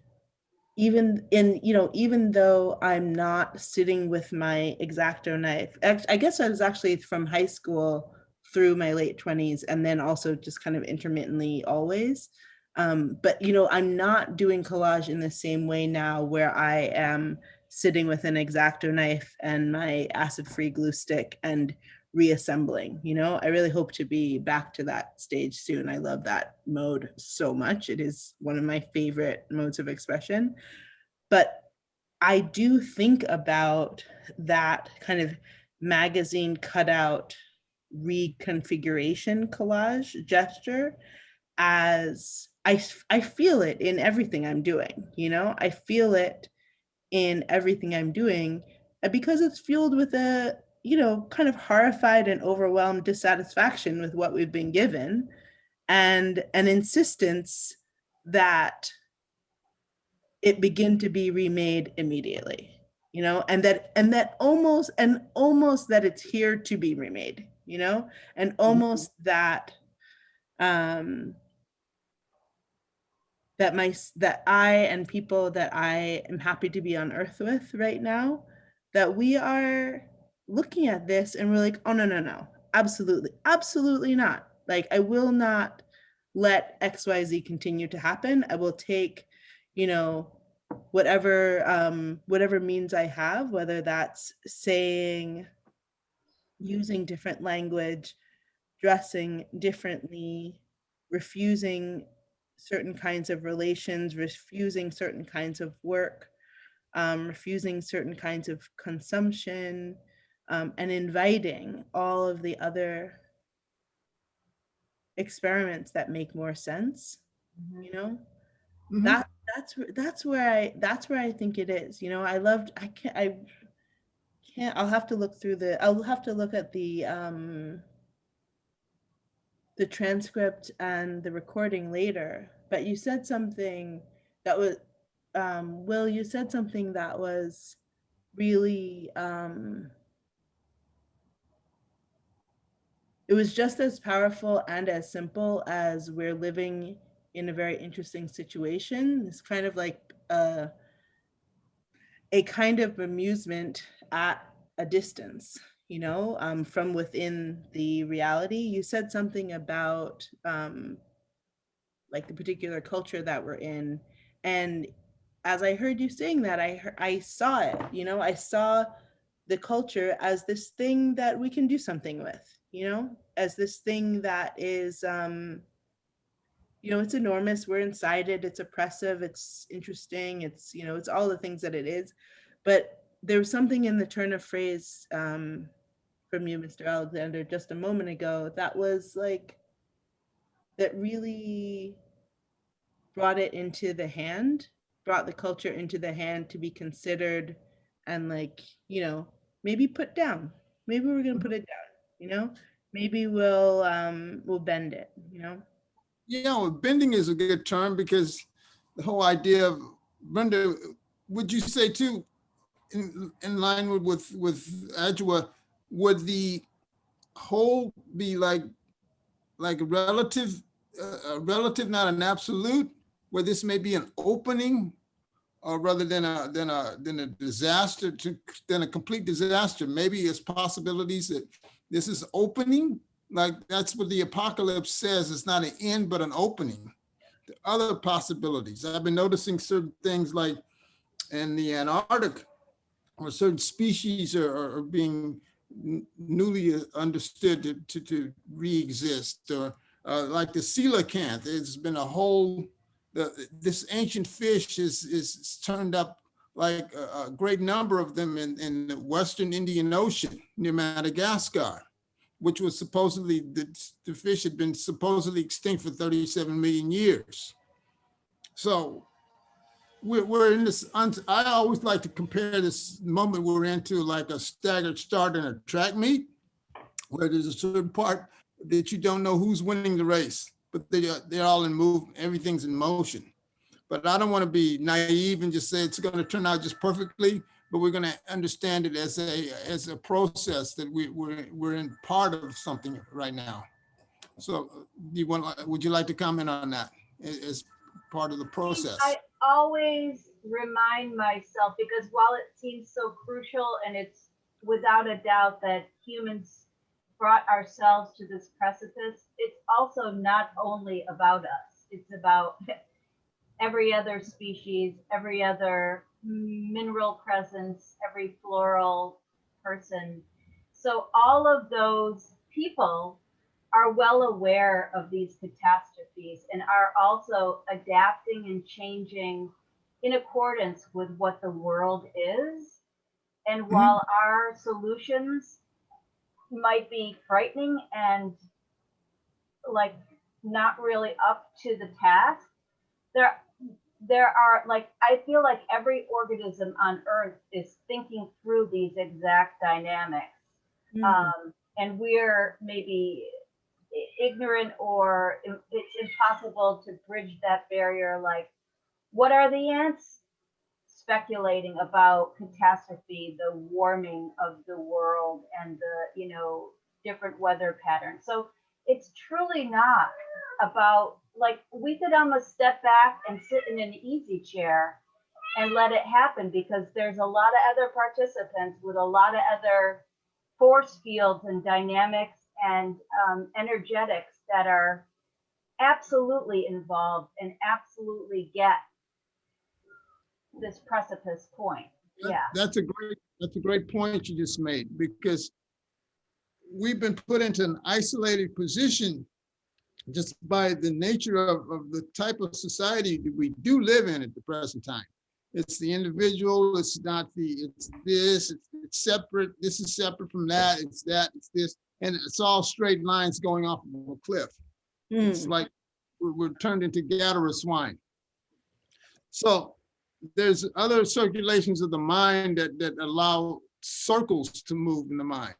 even though I'm not sitting with my X-Acto knife, I guess I was actually from high school through my late 20s, and then also just kind of intermittently always. But I'm not doing collage in the same way now, where I am sitting with an X-Acto knife and my acid-free glue stick and reassembling. I really hope to be back to that stage soon. I love that mode so much. It is one of my favorite modes of expression. But I do think about that kind of magazine cutout reconfiguration collage gesture as I feel it in everything I'm doing. I feel it in everything I'm doing, because it's fueled with a kind of horrified and overwhelmed dissatisfaction with what we've been given, and an insistence that it begin to be remade immediately, and that almost that it's here to be remade, and almost that that I and people that I am happy to be on earth with right now, that we are looking at this and we're like, oh no, absolutely not. Like, I will not let XYZ continue to happen. I will take, whatever means I have, whether that's using different language, dressing differently, refusing certain kinds of relations, refusing certain kinds of work, refusing certain kinds of consumption, and inviting all of the other experiments that make more sense. That's where I think it is. I'll have to look at the transcript and the recording later, but you said something that was, Will, you said something that was really, it was just as powerful and as simple as we're living in a very interesting situation. It's kind of like a kind of amusement at a distance, from within the reality. You said something about like the particular culture that we're in, and as I heard you saying that, I saw it. I saw the culture as this thing that we can do something with, as this thing that is it's enormous. We're inside it. It's oppressive. It's interesting. It's all the things that it is. But there was something in the turn of phrase from you, Mr. Alexander, just a moment ago, that was like, that really brought the culture into the hand to be considered, and maybe put down. Maybe we're gonna put it down, maybe we'll bend it. Yeah, well, bending is a good term, because the whole idea of, Brenda, would you say too, in line with Adjua, would the whole be like a relative, not an absolute, where this may be an opening, or rather than a disaster, than a complete disaster? Maybe it's possibilities that this is opening. Like, that's what the apocalypse says. It's not an end, but an opening. The other possibilities. I've been noticing certain things, like in the Antarctic, where certain species are being newly understood to re-exist, or like the coelacanth. There's been a whole, this ancient fish is turned up, like a great number of them in the Western Indian Ocean near Madagascar, which was supposedly, the fish had been supposedly extinct for 37 million years. So we're in this, I always like to compare this moment we're into like a staggered start in a track meet, where there's a certain part that you don't know who's winning the race, but they're all in movement, everything's in motion. But I don't want to be naive and just say it's going to turn out just perfectly. but we're going to understand it as a process that we're in part of something right now. So would you like to comment on that as part of the process? I always remind myself, because while it seems so crucial, and it's without a doubt that humans brought ourselves to this precipice, it's also not only about us. It's about every other species, every other mineral presence, every floral person. So all of those people are well aware of these catastrophes and are also adapting and changing in accordance with what the world is. And while our solutions might be frightening and like not really up to the task, there are, like, I feel like every organism on earth is thinking through these exact dynamics. And we're maybe ignorant, or it's impossible to bridge that barrier. Like, what are the ants speculating about catastrophe, the warming of the world, and the, you know, different weather patterns? So it's truly not about, like, we could almost step back and sit in an easy chair and let it happen, because there's a lot of other participants with a lot of other force fields and dynamics and energetics that are absolutely involved and absolutely get this precipice point. Yeah. That's a great point you just made, because we've been put into an isolated position just by the nature of the type of society that we do live in at the present time. It's the individual, it's not it's this, it's separate, this is separate from that, it's that, it's this, and it's all straight lines going off of a cliff. It's like we're turned into gatherer swine. So there's other circulations of the mind that allow circles to move in the mind,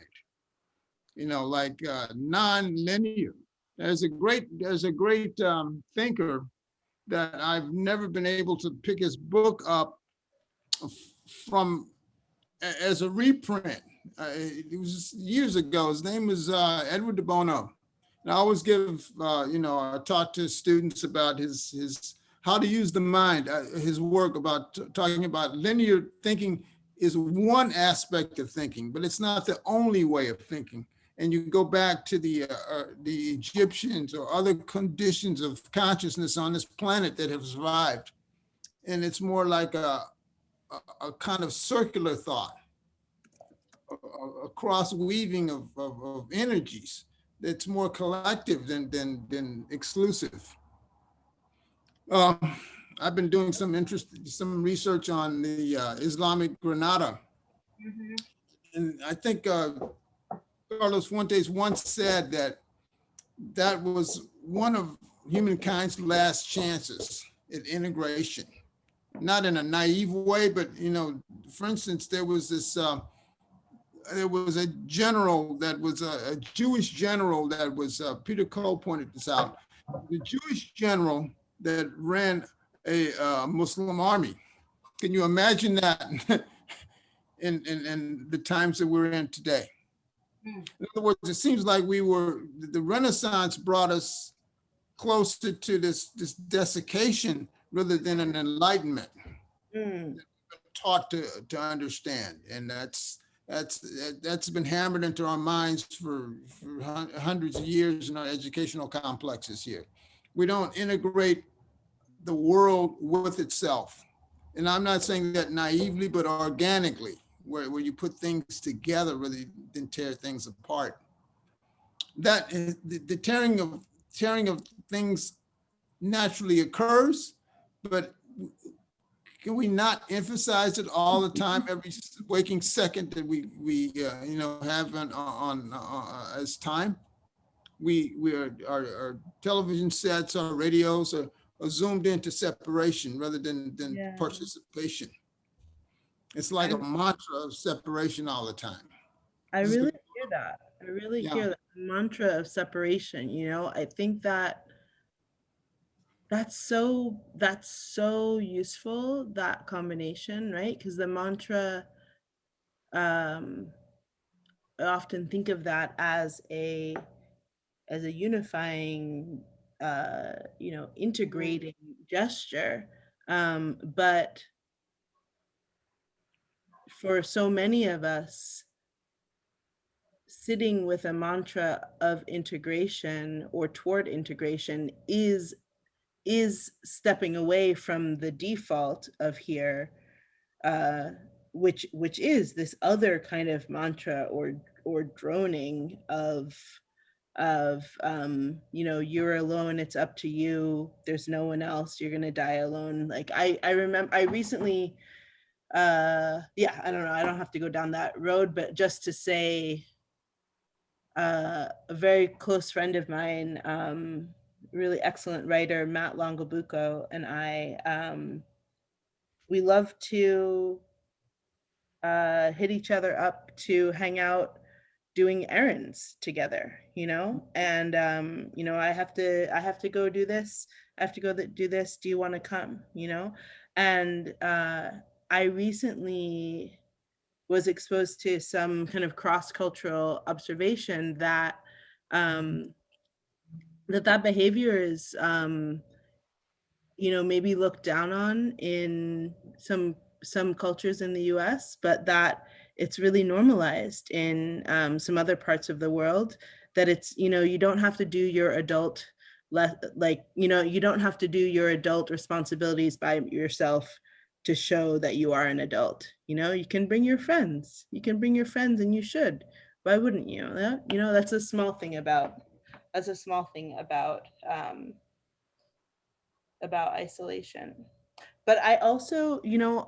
you know, like non-linear. There's a great thinker that I've never been able to pick his book up from as a reprint. It was years ago. His name was Edward de Bono. And I always give, you know, I talk to students about his how to use the mind, his work about talking about linear thinking is one aspect of thinking, but it's not the only way of thinking. And you go back to the Egyptians or other conditions of consciousness on this planet that have survived. And it's more like a kind of circular thought, a cross weaving of energies that's more collective than exclusive. I've been doing some research on the Islamic Granada. And I think Carlos Fuentes once said that was one of humankind's last chances at integration. Not in a naive way, but, you know, for instance, there was a general that was a Jewish general that was, Peter Cole pointed this out, the Jewish general that ran a Muslim army. Can you imagine that in the times that we're in today? In other words, it seems like the Renaissance brought us closer to this desiccation rather than an enlightenment. Taught to understand, and that's been hammered into our minds for hundreds of years in our educational complexes here. We don't integrate the world with itself, and I'm not saying that naively, but organically, where you put things together rather than tear things apart. That the tearing of things naturally occurs, but can we not emphasize it all the time, every waking second that we you know, have on as time? Our television sets, our radios are zoomed into separation rather than participation. It's like a mantra of separation all the time. I really hear that. I really hear that mantra of separation. You know, I think that's so useful, that combination, right? Because the mantra I often think of that as a unifying, integrating gesture. But for so many of us, sitting with a mantra of integration or toward integration is stepping away from the default of here, which is this other kind of mantra or droning of you're alone, it's up to you, there's no one else, you're gonna die alone. Like I remember I recently, I don't know, I don't have to go down that road, but just to say, a very close friend of mine, really excellent writer, Matt Longobuco, and I, we love to hit each other up to hang out doing errands together, and I have to go do this, I have to go do this, do you want to come, and I recently was exposed to some kind of cross-cultural observation that that behavior is maybe looked down on in some cultures in the US, but that it's really normalized in some other parts of the world, that it's, you don't have to do your adult, you don't have to do your adult responsibilities by yourself to show that you are an adult. You can bring your friends, and you should. Why wouldn't you? That's a small thing about, about isolation. But I also,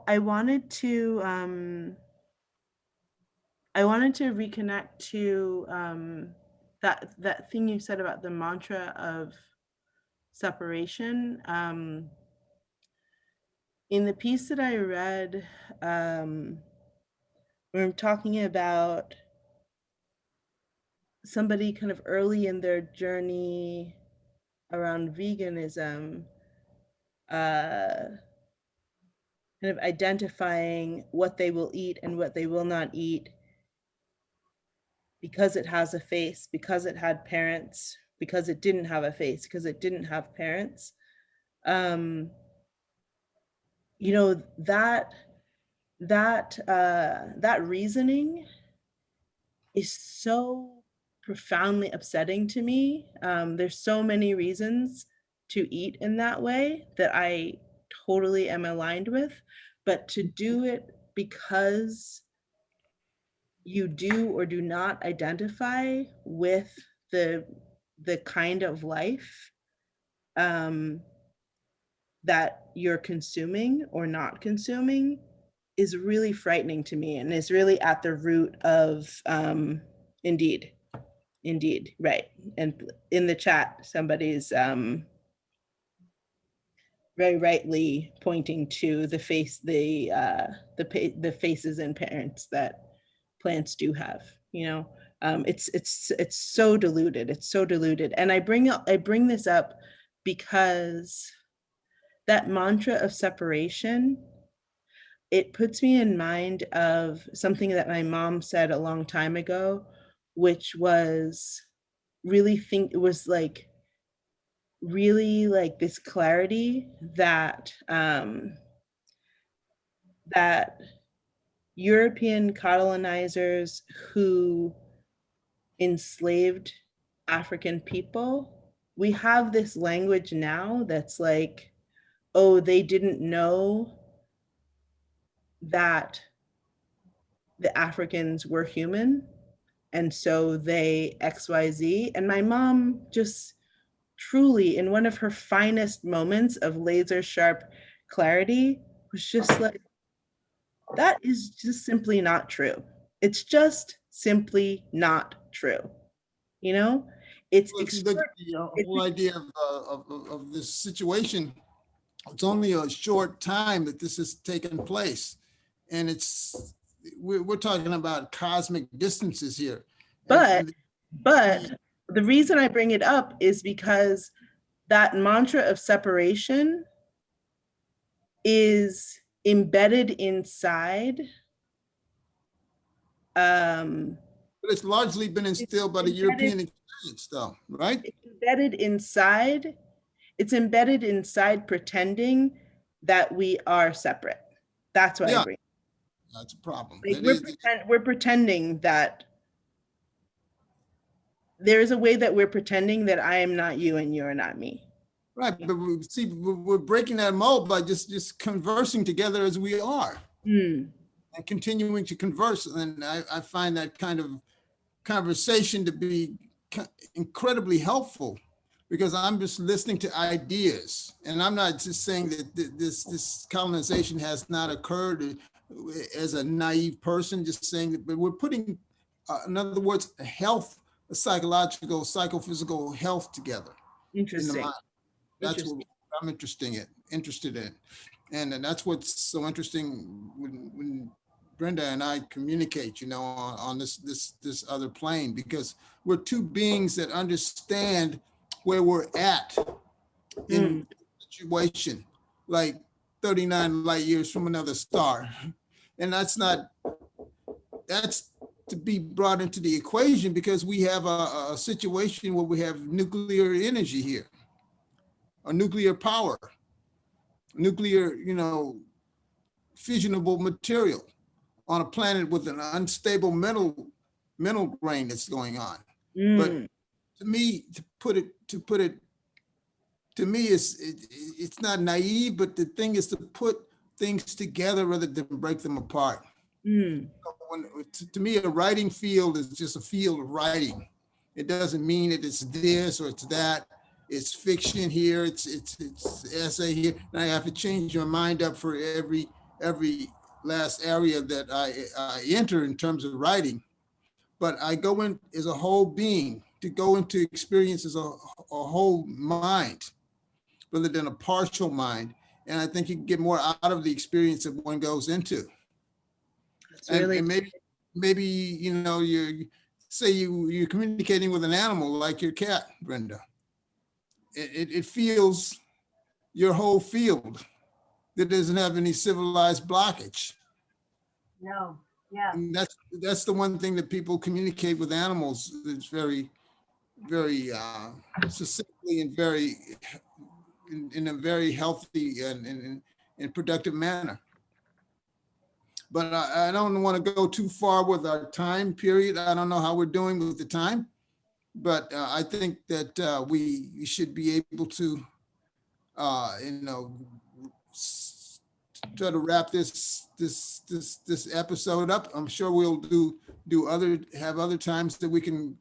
I wanted to reconnect to that thing you said about the mantra of separation. In the piece that I read, we're talking about somebody kind of early in their journey around veganism, kind of identifying what they will eat and what they will not eat because it has a face, because it had parents, because it didn't have a face, because it didn't have parents. That reasoning is so profoundly upsetting to me. There's so many reasons to eat in that way that I totally am aligned with, but to do it because you do or do not identify with the kind of life that you're consuming or not consuming is really frightening to me, and is really at the root of indeed, right. And in the chat, somebody's very rightly pointing to the faces and parents that plants do have. It's so diluted. It's so diluted. And I bring this up because that mantra of separation, it puts me in mind of something that my mom said a long time ago, which was really this clarity that that European colonizers who enslaved African people, we have this language now that's like, oh, they didn't know that the Africans were human, and so they XYZ. And my mom just truly, in one of her finest moments of laser sharp clarity, was just like, that is just simply not true. It's just simply not true. It's Well, if you look at the whole idea of this situation, it's only a short time that this has taken place, and we're talking about cosmic distances here. But the reason I bring it up is because that mantra of separation is embedded inside But it's largely been instilled by the European experience, though, right? It's embedded inside pretending that we are separate. That's what I bring. That's a problem. Like we're pretending that there is a way that we're pretending that I am not you and you're not me. Right, but we're breaking that mold by just conversing together as we are, and continuing to converse. And I find that kind of conversation to be incredibly helpful, because I'm just listening to ideas, and I'm not just saying that this colonization has not occurred as a naive person, just saying that, but we're putting, in other words, a psychological, psychophysical health together. Interesting. In the mind. That's what I'm interested in. And that's what's so interesting when Brenda and I communicate, you know, on this other plane, because we're two beings that understand where we're at in a situation, like 39 light years from another star. And that's to be brought into the equation, because we have a situation where we have nuclear energy here, or nuclear power, nuclear, you know, fissionable material on a planet with an unstable mental grain that's going on. But to me, to me, it's not naive, but the thing is to put things together rather than break them apart. To me, a writing field is just a field of writing. It doesn't mean that it's this or it's that. It's fiction here, it's essay here, and I have to change my mind up for every last area that I enter in terms of writing. But I go in as a whole being, to go into experience as a whole mind, rather than a partial mind. And I think you can get more out of the experience that one goes into. And maybe you know, you're communicating with an animal like your cat, Brenda. It feels your whole field that doesn't have any civilized blockage. No, yeah. And that's the one thing that people communicate with animals. It's very, very succinctly and very in a very healthy and productive manner. But I don't want to go too far with our time period. I don't know how we're doing with the time. But I think that we should be able to, you know, try to wrap this episode up. I'm sure we'll have other times that we can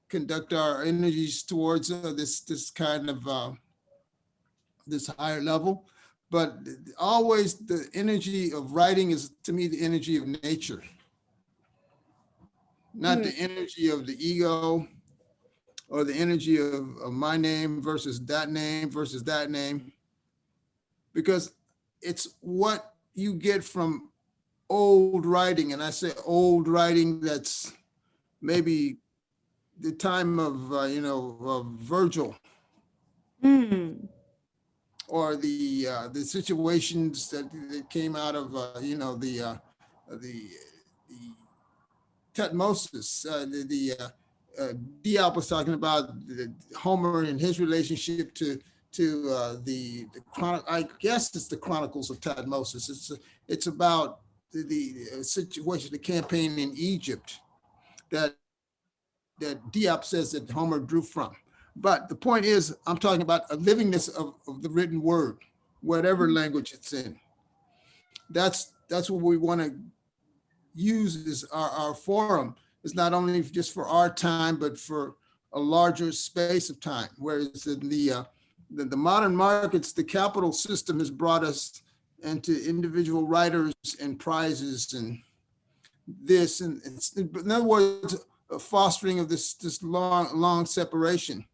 conduct our energies towards this kind of this higher level. But always the energy of writing is, to me, the energy of nature. Not the energy of the ego, or the energy of my name versus that name, because it's what you get from old writing. And I say old writing, that's maybe the time of, you know, of Virgil, or the situations that came out of, you know, the Tutmosis, Diop was talking about Homer and his relationship to the I guess it's the Chronicles of Tutmosis. It's about the situation, the campaign in Egypt that Diop says that Homer drew from. But the point is, I'm talking about a livingness of the written word, whatever language it's in. That's what we want to use as our forum. Is not only just for our time, but for a larger space of time. Whereas in the modern markets, the capital system has brought us into individual writers and prizes and this, and in other words, a fostering of this long separation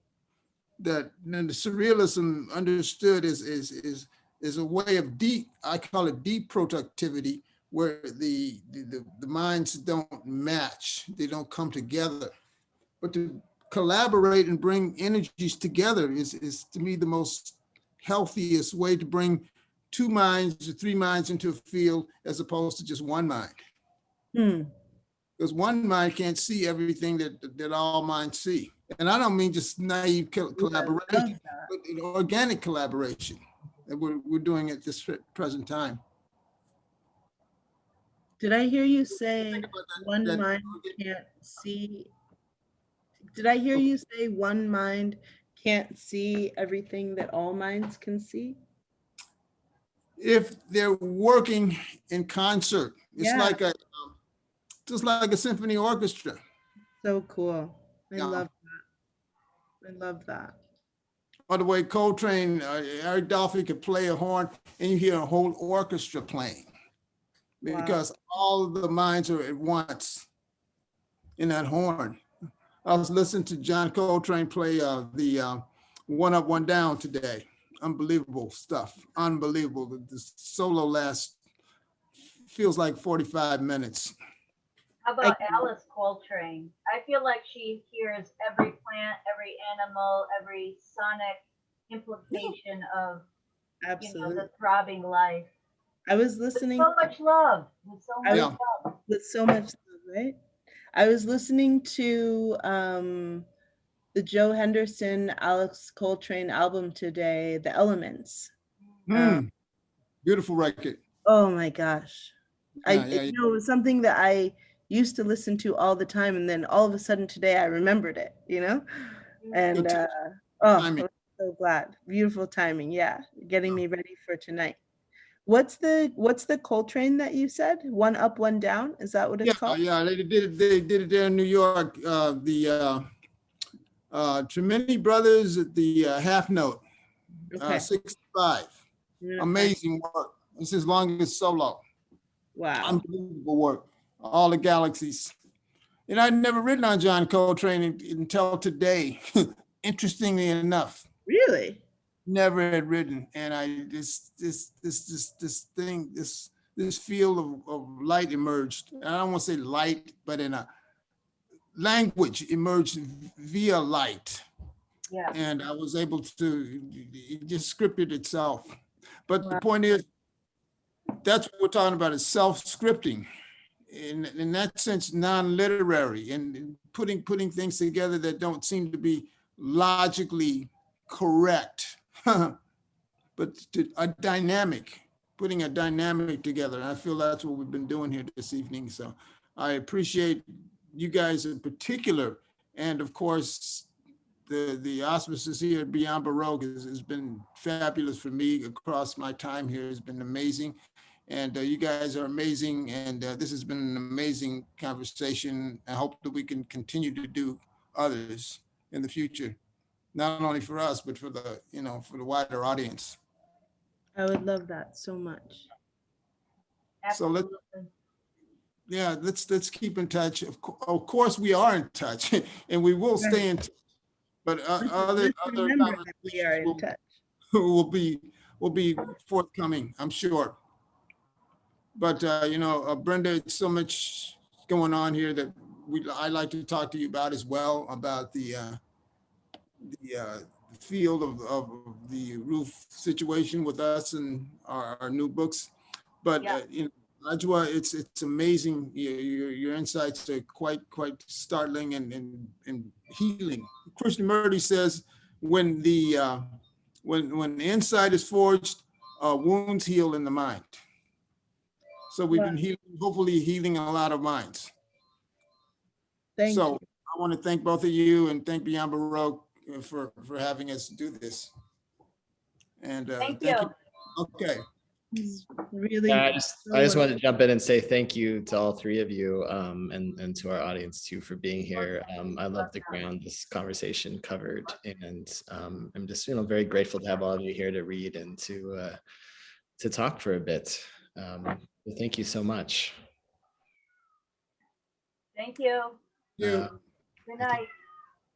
that the surrealism understood is a way of I call it deep productivity, where the minds don't match, they don't come together. But to collaborate and bring energies together is to me the most healthiest way to bring 2 minds or 3 minds into a field, as opposed to just one mind. Hmm. Because one mind can't see everything that all minds see. And I don't mean just naive Ooh, I love collaboration, that. but organic collaboration that we're doing at this present time. Did I hear you say Think about that- one that- mind can't see? Did I hear you say one mind can't see everything that all minds can see? If they're working in concert, it's Yeah. like just like a symphony orchestra. So cool. I Yeah. love that. I love that. Or the way Coltrane, Eric Dolphy could play a horn and you hear a whole orchestra playing. Wow. Because all of the minds are at once in that horn. I was listening to John Coltrane play the One Up, One Down today. Unbelievable stuff, unbelievable. The solo lasts, feels like 45 minutes. How about Alice Coltrane? I feel like she hears every plant, every animal, every sonic implication of, Absolutely. the throbbing life. I was With listening so much love. With so much Yeah. love. with so much love, right? I was listening to the Joe Henderson, Alex Coltrane album today, The Elements. Beautiful record. Oh my gosh. Yeah, It was something that I used to listen to all the time, and then all of a sudden today I remembered it, And Good oh, timing. I'm so glad. Beautiful timing, yeah. Getting me ready for tonight. What's the Coltrane that you said? One up, one down? Is that what it's called? Yeah, they did it there in New York. The Tremini Brothers at the half note, Okay. 65. Yeah. Amazing work. It's his longest solo. Wow. Unbelievable work. All the galaxies. And I'd never written on John Coltrane until today. Interestingly enough, Really? never had written. And this field of light emerged. I don't want to say light, but in a language emerged via light. Yeah. And I was able to, it just scripted itself. But Wow. the point is, that's what we're talking about, is self-scripting. In that sense, non-literary, and putting things together that don't seem to be logically correct, but a dynamic, putting a dynamic together. And I feel that's what we've been doing here this evening. So I appreciate you guys in particular. And of course, the auspices here at Beyond Baroque has been fabulous for me across my time here. It's been amazing. And you guys are amazing. And this has been an amazing conversation. I hope that we can continue to do others in the future, not only for us, but for the, for the wider audience. I would love that so much. Absolutely. So let's keep in touch. Of course, we are in touch, and we will stay in touch. But other Remember that we are in touch. will be forthcoming, I'm sure. But Brenda, it's so much going on here that I like to talk to you about as well, about the field of the roof situation with us and our new books. But Adjua, it's amazing. Your insights are quite startling and healing. Krishnamurti says, when the insight is forged, wounds heal in the mind. So we've been hopefully healing a lot of minds. Thank you. I want to thank both of you and thank Beyond Baroque for having us do this. And Thank you. Okay. Really. Yeah, I just wanted to jump in and say thank you to all three of you, and to our audience too for being here. I love the ground this conversation covered, and I'm just very grateful to have all of you here to read and to talk for a bit. So thank you so much. Thank you. Yeah. Good night.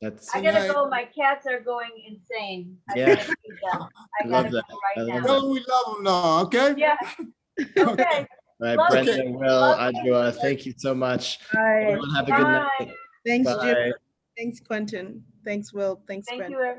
That's I gotta go. My cats are going insane. I Yeah. gotta feed them. I love gotta go that. right now. Tell them we love them now, okay? Yeah. Okay. All right, Love Brenda, you. Will, Love Adjua, thank you so much. Bye. Everyone have a good night. Bye. Thanks, Bye. Jim. Thanks, Quentin. Thanks, Will. Thanks, Thank Brent. you, everyone.